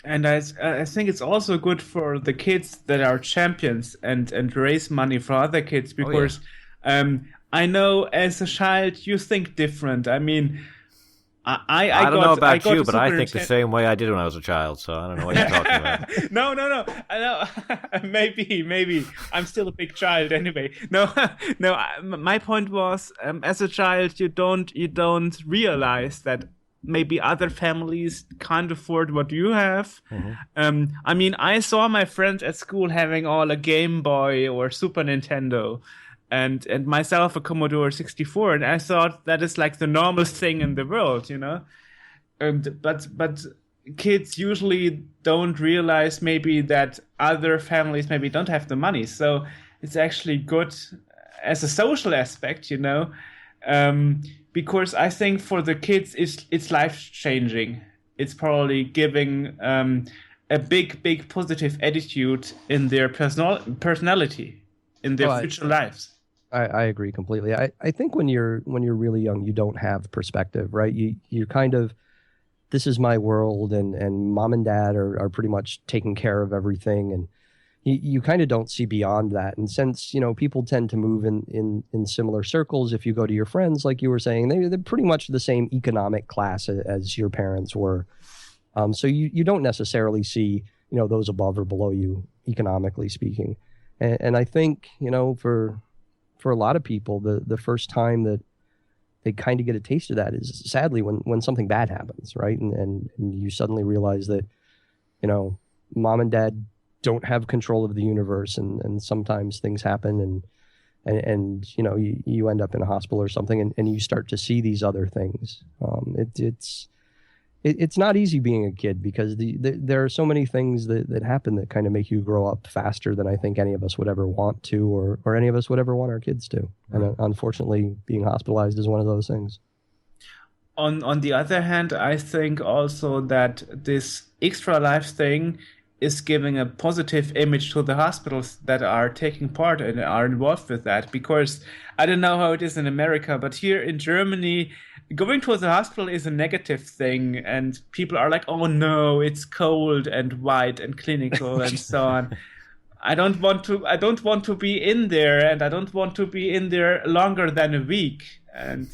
And I think it's also good for the kids that are champions and raise money for other kids, because I know as a child you think different. I mean, I don't know about you, but I think the same way I did when I was a child, so I don't know what you're talking about. No. I know. Maybe. I'm still a big child anyway. No. My point was, as a child, you don't realize that maybe other families can't afford what you have. Mm-hmm. I mean, I saw my friends at school having all a Game Boy or Super Nintendo, and myself a Commodore 64, and I thought that is like the normal thing in the world, but kids usually don't realize maybe that other families maybe don't have the money, so it's actually good as a social aspect, because I think for the kids it's life changing. It's probably giving a big positive attitude in their personality, in their future lives. I agree completely. I think when you're really young, you don't have perspective, right? You kind of, this is my world, and mom and dad are pretty much taking care of everything, and you kind of don't see beyond that. And since people tend to move in similar circles, if you go to your friends, like you were saying, they're pretty much the same economic class as your parents were. So you don't necessarily see those above or below you, economically speaking. And I think for a lot of people, the first time that they kind of get a taste of that is sadly when something bad happens, right? And you suddenly realize that, mom and dad don't have control of the universe, and sometimes things happen, and you end up in a hospital or something, and you start to see these other things. It's not easy being a kid, because there are so many things that happen that kind of make you grow up faster than I think any of us would ever want to, or any of us would ever want our kids to. And unfortunately, being hospitalized is one of those things. On the other hand, I think also that this extra life thing is giving a positive image to the hospitals that are taking part and are involved with that, because I don't know how it is in America, but here in Germany, going to the hospital is a negative thing, and people are like, oh no, it's cold and white and clinical and so on. I don't want to be in there, and I don't want to be in there longer than a week. And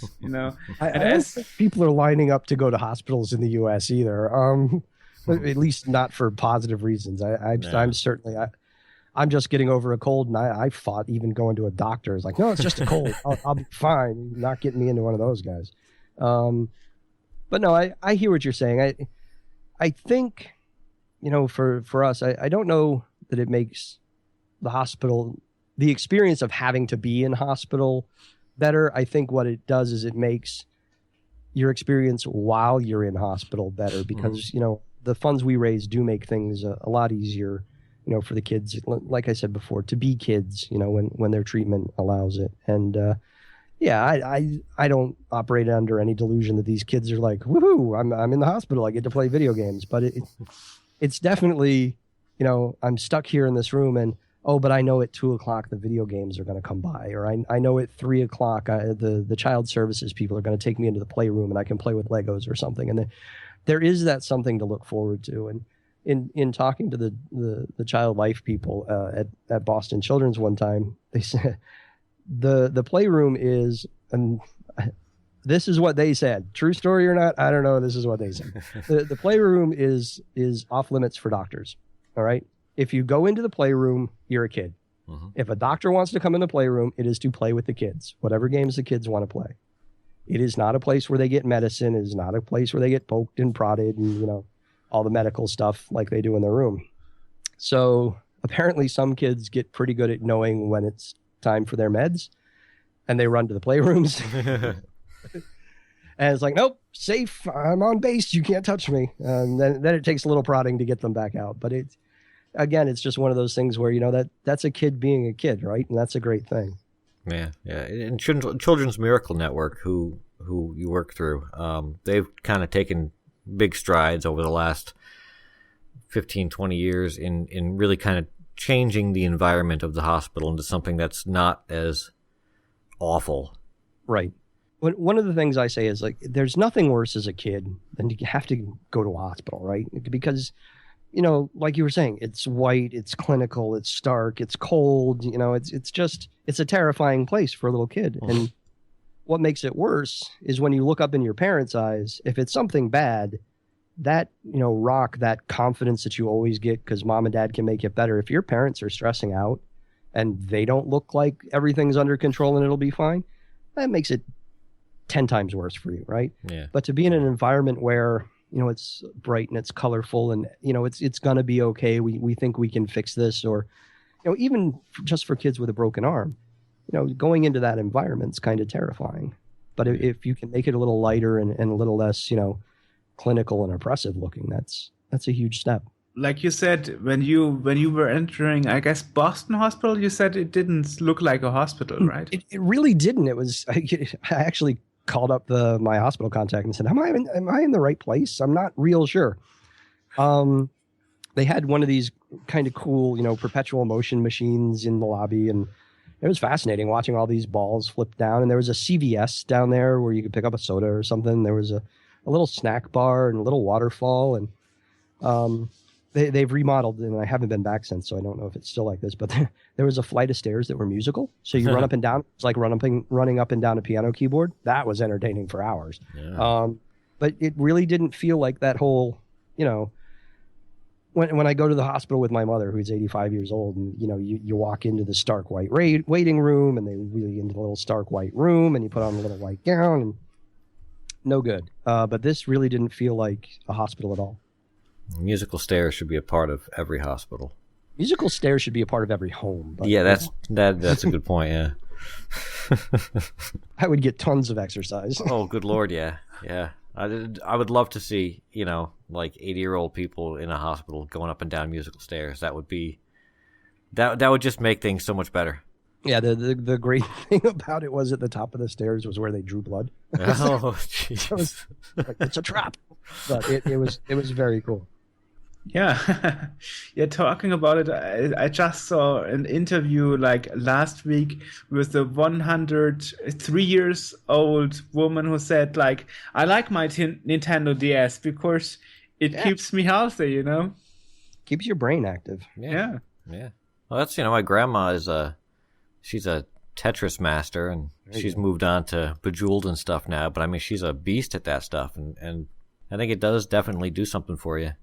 I don't think people are lining up to go to hospitals in the US either. At least not for positive reasons. I'm certainly I'm just getting over a cold, and I fought even going to a doctor. It's like, no, it's just a cold. I'll be fine. You're not getting me into one of those guys. But no, I hear what you're saying. I think, for us, I don't know that it makes the experience of having to be in hospital better. I think what it does is it makes your experience while you're in hospital better, because, the funds we raise do make things a lot easier, for the kids, like I said before, to be kids, when their treatment allows it. And, I don't operate under any delusion that these kids are like, woohoo, I'm in the hospital, I get to play video games. But it's definitely, I'm stuck here in this room, and but I know at 2:00 the video games are going to come by, or I know at 3:00 the child services people are going to take me into the playroom and I can play with Legos or something. And there is that something to look forward to. And in talking to the child life people at Boston Children's one time, they said the playroom is, and this is what they said, true story or not, I don't know, this is what they said. The playroom is off limits for doctors. All right. If you go into the playroom, you're a kid. Mm-hmm. If a doctor wants to come in the playroom, it is to play with the kids, whatever games the kids want to play. It is not a place where they get medicine. It is not a place where they get poked and prodded and, all the medical stuff like they do in their room. So apparently some kids get pretty good at knowing when it's time for their meds, and they run to the playrooms. And it's like, nope, safe. I'm on base. You can't touch me. And then it takes a little prodding to get them back out. But it's just one of those things where, that's a kid being a kid, right? And that's a great thing. Yeah. And Children's Miracle Network, who you work through, they've kind of taken big strides over the last 15, 20 years in really kind of changing the environment of the hospital into something that's not as awful. Right. One of the things I say is, like, there's nothing worse as a kid than to have to go to a hospital, right? Because, like you were saying, it's white, it's clinical, it's stark, it's cold, it's a terrifying place for a little kid. And what makes it worse is when you look up in your parents' eyes, if it's something bad, that, rock, that confidence that you always get because mom and dad can make it better. If your parents are stressing out and they don't look like everything's under control and it'll be fine, that makes it 10 times worse for you, right? Yeah. But to be in an environment where, it's bright and it's colorful and, it's going to be okay. We think we can fix this, or, even just for kids with a broken arm, going into that environment's kind of terrifying. But if you can make it a little lighter and a little less, clinical and oppressive looking, that's a huge step. Like you said, when you were entering, I guess, Boston Hospital, you said it didn't look like a hospital, right? It really didn't. It was, I actually called up my hospital contact and said, am I in the right place? I'm not real sure. They had one of these kind of cool, perpetual motion machines in the lobby, and it was fascinating watching all these balls flip down. And there was a CVS down there where you could pick up a soda or something. There was a little snack bar and a little waterfall, and they've remodeled, and I haven't been back since, so I don't know if it's still like this, but there was a flight of stairs that were musical. So you run up and down. It's like running up and down a piano keyboard. That was entertaining for hours. Yeah. But it really didn't feel like that whole, when I go to the hospital with my mother, who's 85 years old, and, you walk into the stark white waiting room, and they wheel you into the little stark white room, and you put on a little white gown, and no good. But this really didn't feel like a hospital at all. Musical stairs should be a part of every hospital. Musical stairs should be a part of every home. But, yeah, that's a good point, yeah. I would get tons of exercise. Oh, good Lord, yeah. I would love to see, like 80-year-old people in a hospital going up and down musical stairs. That would be that would just make things so much better. Yeah, the great thing about it was at the top of the stairs was where they drew blood. Oh, jeez. It's a trap. But it was very cool. Yeah. Yeah, talking about it, I just saw an interview like last week with a 103 years old woman who said, like, I like my Nintendo DS because it keeps me healthy, Keeps your brain active. Yeah. Well, that's, my grandma is she's a Tetris master, and she's moved on to Bejeweled and stuff now, but I mean, she's a beast at that stuff, and I think it does definitely do something for you.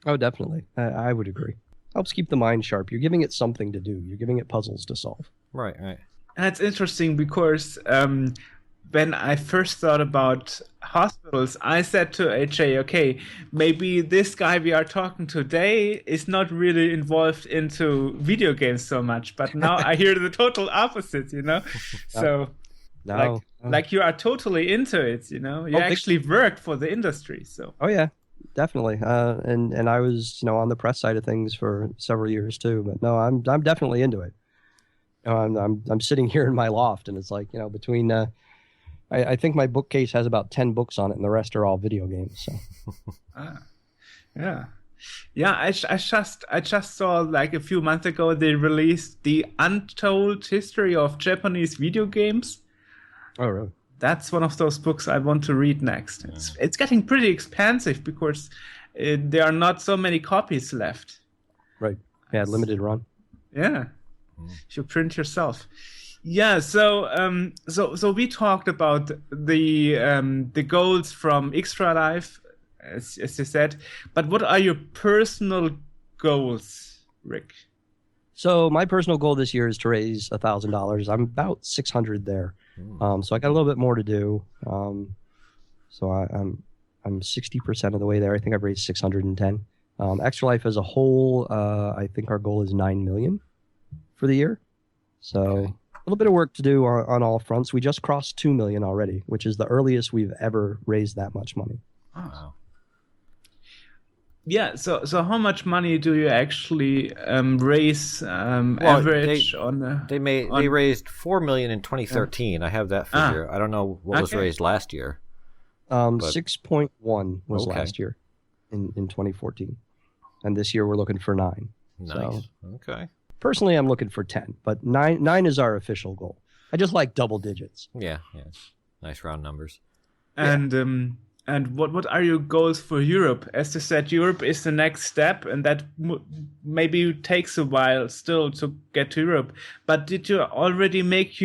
Oh, definitely. I would agree. Helps keep the mind sharp. You're giving it something to do. You're giving it puzzles to solve. Right. And it's interesting because when I first thought about hospitals, I said to AJ, okay, maybe this guy we are talking today is not really involved into video games so much, but now I hear the total opposite, So, like you are totally into it, You actually worked for the industry, so. Oh yeah. Definitely, and I was on the press side of things for several years too. But no, I'm definitely into it. I'm sitting here in my loft, and it's like between I think my bookcase has about 10 books on it, and the rest are all video games. So. Yeah. I just saw like a few months ago they released the Untold History of Japanese Video Games. Oh really? That's one of those books I want to read next. It's getting pretty expensive because there are not so many copies left. Right. Yeah, limited run. Yeah. You print yourself. Yeah. So we talked about the goals from Extra Life, as you said. But what are your personal goals, Rick? So my personal goal this year is to raise $1,000. I'm about $600 there. So I got a little bit more to do. So I'm 60% of the way there. I think I've raised 610. Extra Life as a whole, I think our goal is 9 million for the year. So a little bit of work to do on all fronts. We just crossed 2 million already, which is the earliest we've ever raised that much money. Oh, wow. Yeah, so how much money do you actually raise average on the? They raised 4 million in 2013. I have that figure. I don't know what was raised last year. 6.1 was last year in 2014, and this year we're looking for 9. Nice. So, okay. Personally, I'm looking for 10, but 9 is our official goal. I just like double digits. Yeah. Nice round numbers. And what are your goals for Europe? As you said, Europe is the next step, and that maybe takes a while still to get to Europe. But did you already make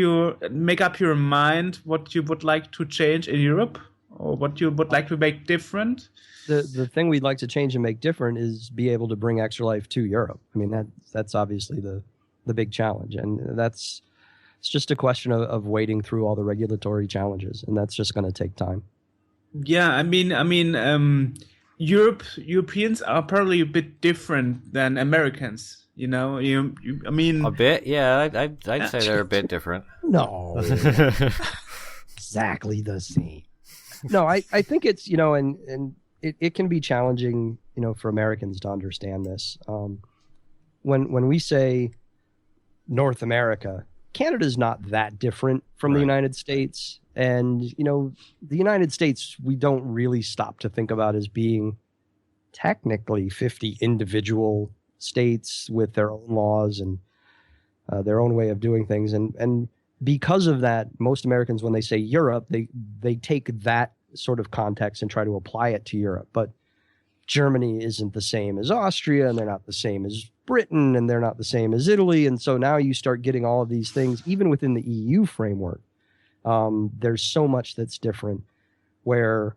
up your mind what you would like to change in Europe, or what you would like to make different? The thing we'd like to change and make different is be able to bring Extra Life to Europe. I mean, that's obviously the big challenge, and it's just a question of wading through all the regulatory challenges, and that's just going to take time. Yeah, I mean, Europeans are probably a bit different than Americans. You know, I mean, a bit. Yeah, I'd say they're a bit different. No, exactly the same. No, I think it's, and it can be challenging, for Americans to understand this. When we say North America, Canada's not that different from the United States. And, the United States, we don't really stop to think about as being technically 50 individual states with their own laws and their own way of doing things. And because of that, most Americans, when they say Europe, they take that sort of context and try to apply it to Europe. But Germany isn't the same as Austria, and they're not the same as Britain, and they're not the same as Italy. And so now you start getting all of these things, even within the EU framework. There's so much that's different where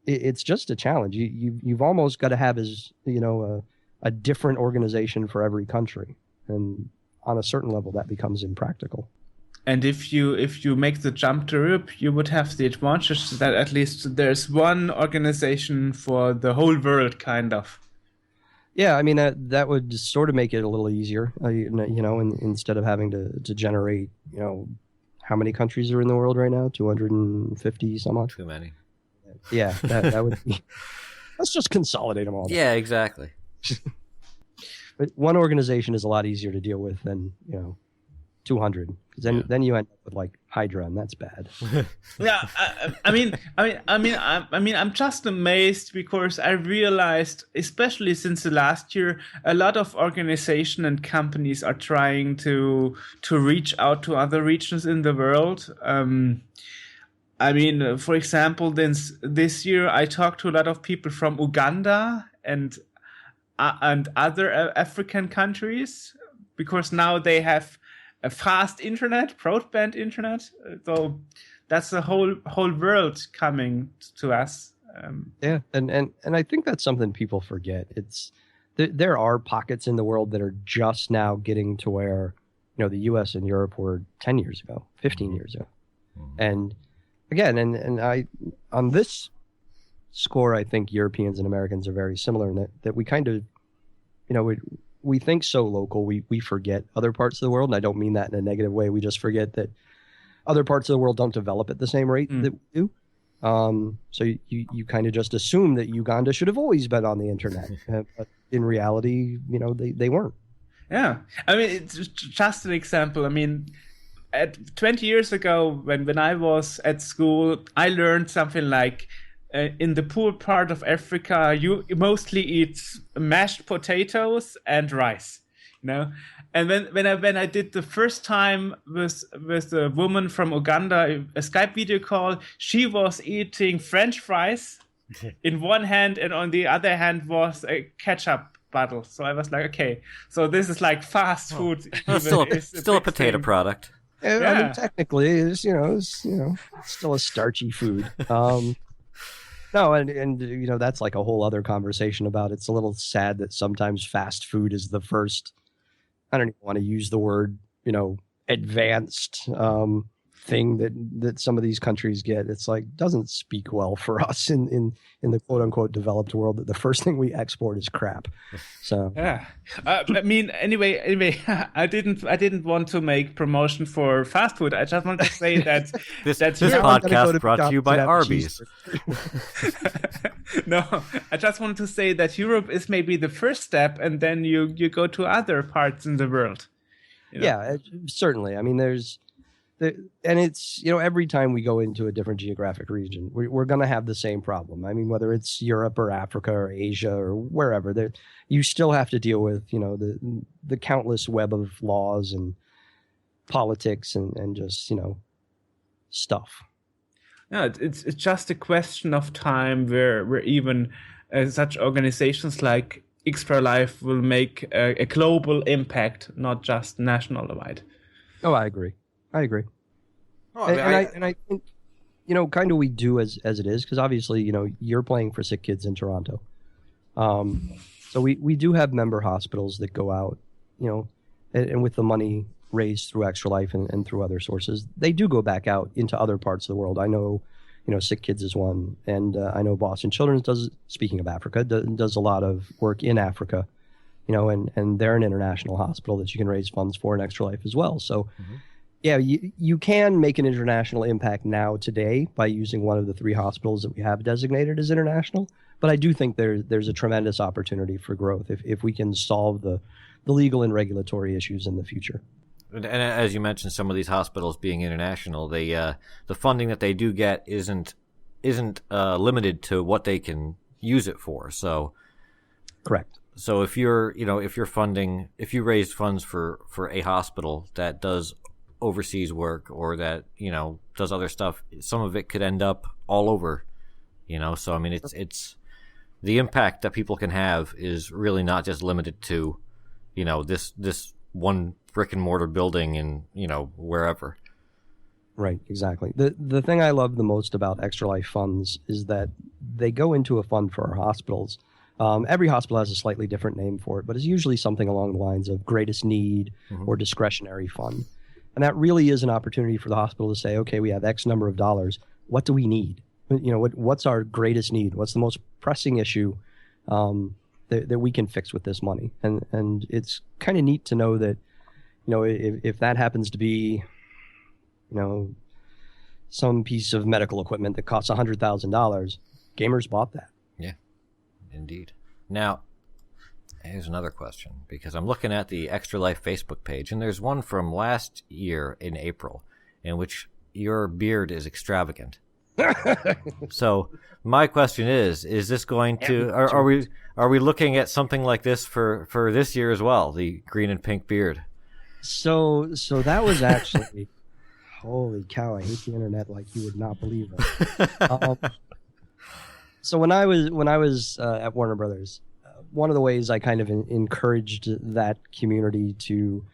it's just a challenge. You've almost got to have a different organization for every country. And on a certain level, that becomes impractical. And if you make the jump to Europe, you would have the advantage that at least there's one organization for the whole world, kind of. Yeah, I mean, that would just sort of make it a little easier, instead of having to generate, how many countries are in the world right now? 250 some odd? Too many. Yeah, that would be... Let's just consolidate them all. Yeah, exactly. But one organization is a lot easier to deal with than, 200. Because then you end up with like Hydra, and that's bad. Yeah, I mean, I'm just amazed because I realized, especially since the last year, a lot of organizations and companies are trying to reach out to other regions in the world. I mean, for example, this year I talked to a lot of people from Uganda and other African countries because now they have a fast internet, broadband internet. So that's the whole world coming to us. Yeah, and I think that's something people forget. It's there are pockets in the world that are just now getting to where the U.S. and Europe were 10 years ago, 15 years ago, and again, and I on this score, I think Europeans and Americans are very similar in that we kind of, we think so local, we forget other parts of the world. And I don't mean that in a negative way. We just forget that other parts of the world don't develop at the same rate that we do. So you kind of just assume that Uganda should have always been on the internet. But in reality, they weren't. Yeah. I mean, it's just an example. I mean, 20 years ago, when I was at school, I learned something like, in the poor part of Africa, you mostly eat mashed potatoes and rice, And when I did the first time with a woman from Uganda, a Skype video call, she was eating French fries in one hand, and on the other hand was a ketchup bottle. So I was like, okay, so this is like fast food. Still a potato product. Yeah. I mean, technically, it's still a starchy food. No, and that's like a whole other conversation about it's a little sad that sometimes fast food is the first, I don't even want to use the word, advanced thing that some of these countries get. It's like doesn't speak well for us in the quote unquote developed world that the first thing we export is crap. So yeah, I mean, anyway, I didn't want to make promotion for fast food. I just want to say that this Europe, podcast brought to you by Arby's. No, I just wanted to say that Europe is maybe the first step, and then you go to other parts in the world. You know? Yeah, certainly. I mean, and it's, every time we go into a different geographic region, we're going to have the same problem. I mean, whether it's Europe or Africa or Asia or wherever, you still have to deal with, the countless web of laws and politics and just, stuff. Yeah, it's just a question of time where even such organizations like Extra Life will make a global impact, not just national-wide. Oh, I agree. Oh, and I think, kind of we do as it is, because obviously, you're playing for sick kids in Toronto. So we do have member hospitals that go out, and with the money raised through Extra Life and through other sources, they do go back out into other parts of the world. I know, Sick Kids is one, and I know Boston Children's does, speaking of Africa, does a lot of work in Africa, and they're an international hospital that you can raise funds for in Extra Life as well. So, yeah, you can make an international impact now today by using one of the 3 hospitals that we have designated as international. But I do think there's a tremendous opportunity for growth if we can solve the legal and regulatory issues in the future. And as you mentioned, some of these hospitals being international, the funding that they do get isn't limited to what they can use it for. So, correct. So if if you raise funds for a hospital that does overseas work or that does other stuff, some of it could end up all over. So I mean, it's the impact that people can have is really not just limited to this one brick and mortar building and wherever. Right, exactly. The thing I love the most about Extra Life funds is that they go into a fund for our hospitals. Every hospital has a slightly different name for it, but it's usually something along the lines of greatest need or discretionary fund. And that really is an opportunity for the hospital to say, okay, we have X number of dollars. What do we need? What's our greatest need? What's the most pressing issue that we can fix with this money? And it's kind of neat to know that, if that happens to be, some piece of medical equipment that costs $100,000, gamers bought that. Yeah, indeed. Now, here's another question, because I'm looking at the Extra Life Facebook page, and there's one from last year in April in which your beard is extravagant. So my question is this going to are we looking at something like this for this year as well, the green and pink beard? So that was actually holy cow, I hate the internet like you would not believe it. So when I was at Warner Brothers, one of the ways I kind of encouraged that community to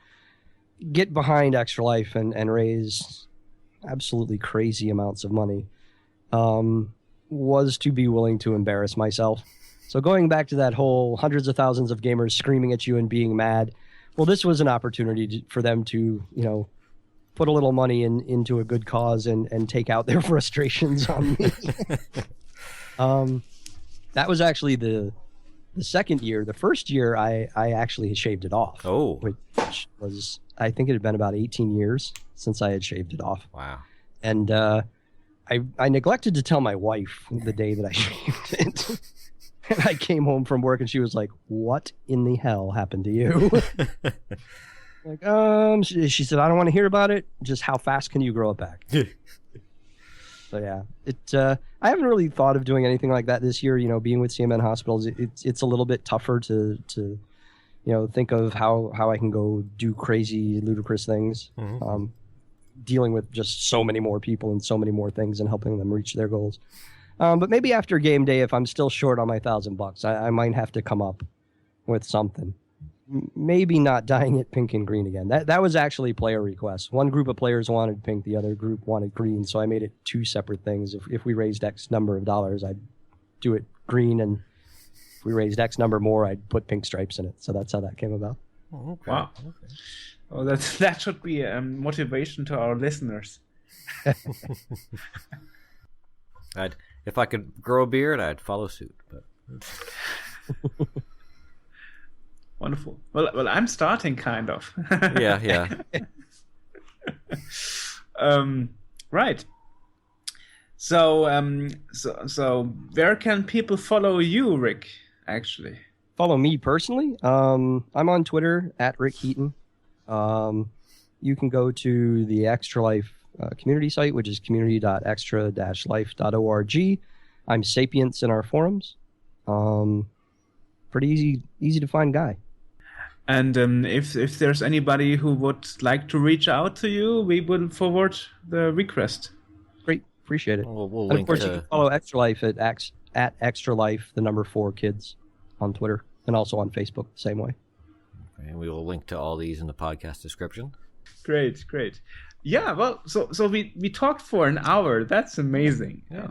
get behind Extra Life and raise absolutely crazy amounts of money was to be willing to embarrass myself. So going back to that whole hundreds of thousands of gamers screaming at you and being mad, well, this was an opportunity for them to, put a little money into a good cause and take out their frustrations on me. That was actually the second year. The first year, I actually had shaved it off. Oh. Which was, I think it had been about 18 years since I had shaved it off. Wow. And I neglected to tell my wife the day that I shaved it. And I came home from work and she was like, "What in the hell happened to you?" Like, she said, "I don't want to hear about it. Just how fast can you grow it back?" So yeah, I haven't really thought of doing anything like that this year. Being with CMN hospitals, it's a little bit tougher to think of how I can go do crazy, ludicrous things. Mm-hmm. Dealing with just so many more people and so many more things and helping them reach their goals. But maybe after game day, if I'm still short on my $1,000, I might have to come up with something. Maybe not dyeing it pink and green again. That was actually player requests. One group of players wanted pink, the other group wanted green, so I made it 2 separate things. If we raised X number of dollars, I'd do it green, and if we raised X number more, I'd put pink stripes in it. So that's how that came about. Oh, okay. Wow. Okay. Oh, that should be a motivation to our listeners. If I could grow a beard, I'd follow suit. But wonderful. Well, I'm starting kind of. yeah. Right. So where can people follow you, Rick? Actually, follow me personally. I'm on Twitter at Rick Heaton. You can go to the Extra Life community site, which is community.extra-life.org. I'm Sapience in our forums. Pretty easy to find guy. And if there's anybody who would like to reach out to you, we will forward the request. Great, appreciate it. We'll and link of course, you can follow Extra Life at Extra Life, the number 4 kids, on Twitter, and also on Facebook the same way. And we will link to all these in the podcast description. Great. Yeah, well, so we talked for an hour. That's amazing. Yeah.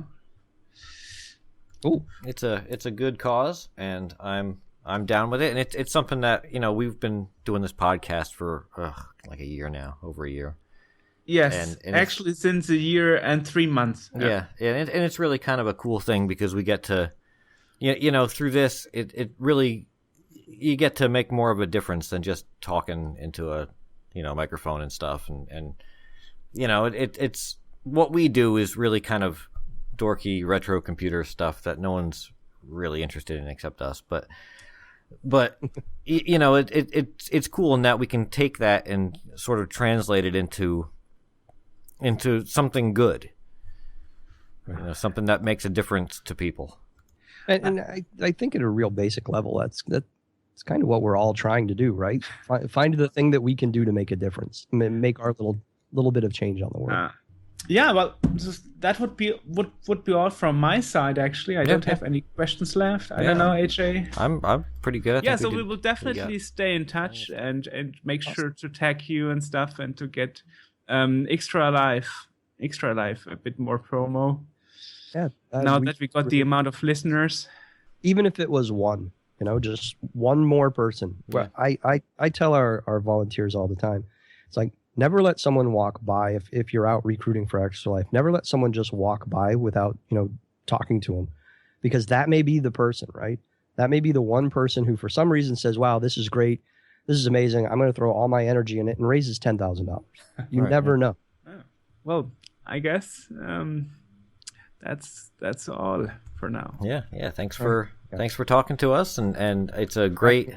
Cool. It's a good cause, and I'm down with it. And it's something that we've been doing this podcast for like a year now, over a year. Yes, and actually since a year and 3 months. Yeah, and it's really kind of a cool thing because we get to, through this, it really, you get to make more of a difference than just talking into a microphone and stuff, and it's what we do is really kind of dorky retro computer stuff that no one's really interested in except us, but it's cool in that we can take that and sort of translate it into something good, something that makes a difference to people. And I think at a real basic level, that's kind of what we're all trying to do, right? Find the thing that we can do to make a difference, make our little bit of change on the world. Yeah, well, that would be all from my side. Actually, I don't have any questions left. I don't know, AJ. I'm pretty good. Yeah, so we will definitely stay in touch and make sure to tag you and stuff, and to get Extra Life a bit more promo. Yeah. Now that we got the amount of listeners, even if it was one, just one more person. Yeah. I tell our volunteers all the time, it's like, never let someone walk by if you're out recruiting for Extra Life. Never let someone just walk by without, talking to them, because that may be the person, right? That may be the one person who for some reason says, wow, this is great. This is amazing. I'm going to throw all my energy in it, and raises $10,000. You never know. Oh. Well, I guess that's all for now. Yeah. Thanks for talking to us, and it's a great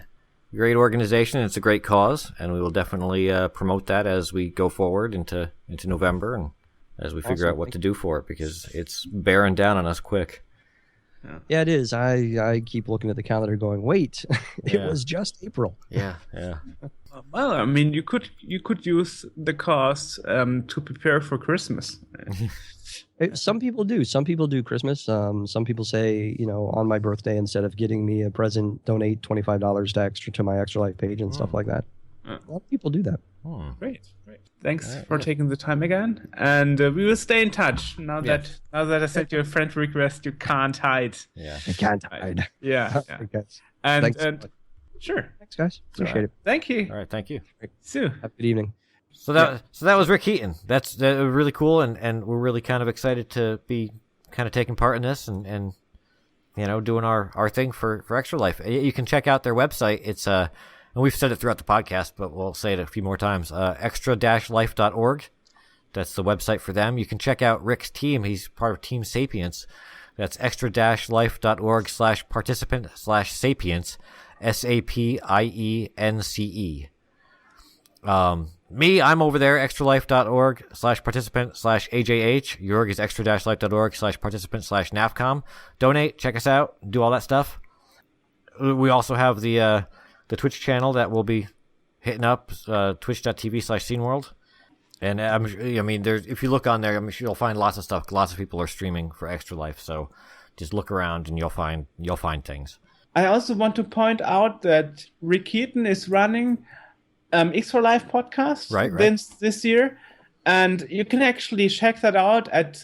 organization. It's a great cause, and we will definitely promote that as we go forward into November, and as we figure out what to do for it, because it's bearing down on us quick. Yeah, it is. I keep looking at the calendar going, wait, it was just April. Yeah. Well, I mean, you could use the cause to prepare for Christmas. Some people do. Some people do Christmas. Some people say, on my birthday, instead of getting me a present, donate $25 to my Extra Life page and stuff like that. A lot of people do that. Great. Thanks for taking the time again, and we will stay in touch. Now that I sent you a friend request, you can't hide. Yeah, I can't hide. Yeah. Thanks. Sure. Thanks, guys. Appreciate it. Thank you. All right, thank you. So, have a good evening. So that was Rick Heaton. That's really cool, and we're really kind of excited to be kind of taking part in this and doing our thing for Extra Life. You can check out their website. It's and we've said it throughout the podcast, but we'll say it a few more times. extra-life.org. That's the website for them. You can check out Rick's team. He's part of Team Sapience. That's extra-life.org/participant/sapience. SAPIENCE. Me, I'm over there, extralife.org/participant/AJH. Joerg is extra-life.org/participant/NAFCOM. Donate, check us out, do all that stuff. We also have the Twitch channel that we'll be hitting up, twitch.tv/SceneWorld. And if you look on there, I'm sure you'll find lots of stuff. Lots of people are streaming for Extra Life, so just look around and you'll find things. I also want to point out that Rick Heaton is running Extra Life podcast this year, and you can actually check that out at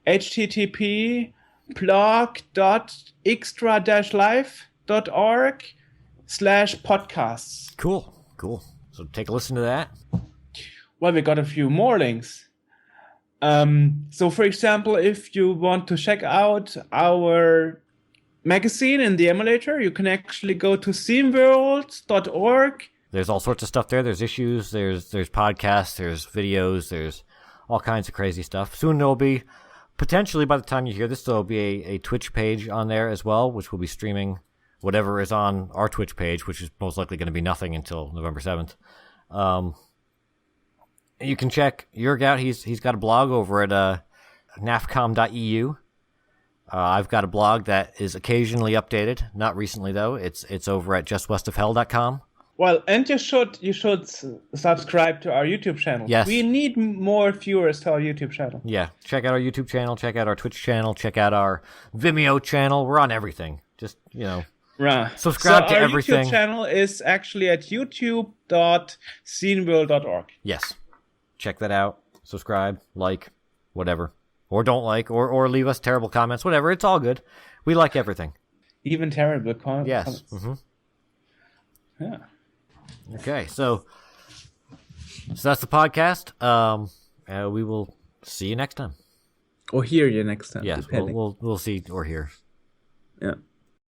http://blog.extra-life.org/podcasts. Cool. So take a listen to that. Well, we got a few more links. So, for example, if you want to check out our magazine in the emulator, you can actually go to sceneworld.org. There's all sorts of stuff there. There's issues, there's podcasts, there's videos, there's all kinds of crazy stuff. Soon there'll be, potentially by the time you hear this, there'll be a Twitch page on there as well, which will be streaming whatever is on our Twitch page, which is most likely going to be nothing until November 7th. You can check Joerg out. He's got a blog over at nafcom.eu. I've got a blog that is occasionally updated, not recently though. It's over at justwestofhell.com. Well, and you should subscribe to our YouTube channel. Yes. We need more viewers to our YouTube channel. Yeah, check out our YouTube channel, check out our Twitch channel, check out our Vimeo channel. We're on everything. Just, right. Subscribe to everything. Our YouTube channel is actually at youtube.sceneworld.org. Yes. Check that out. Subscribe, like, whatever. Or don't like, or leave us terrible comments, whatever. It's all good. We like everything. Even terrible comments. Yes. Mm-hmm. Yeah. Okay, so that's the podcast. We will see you next time. Or hear you next time. Yes, we'll see or hear. Yeah.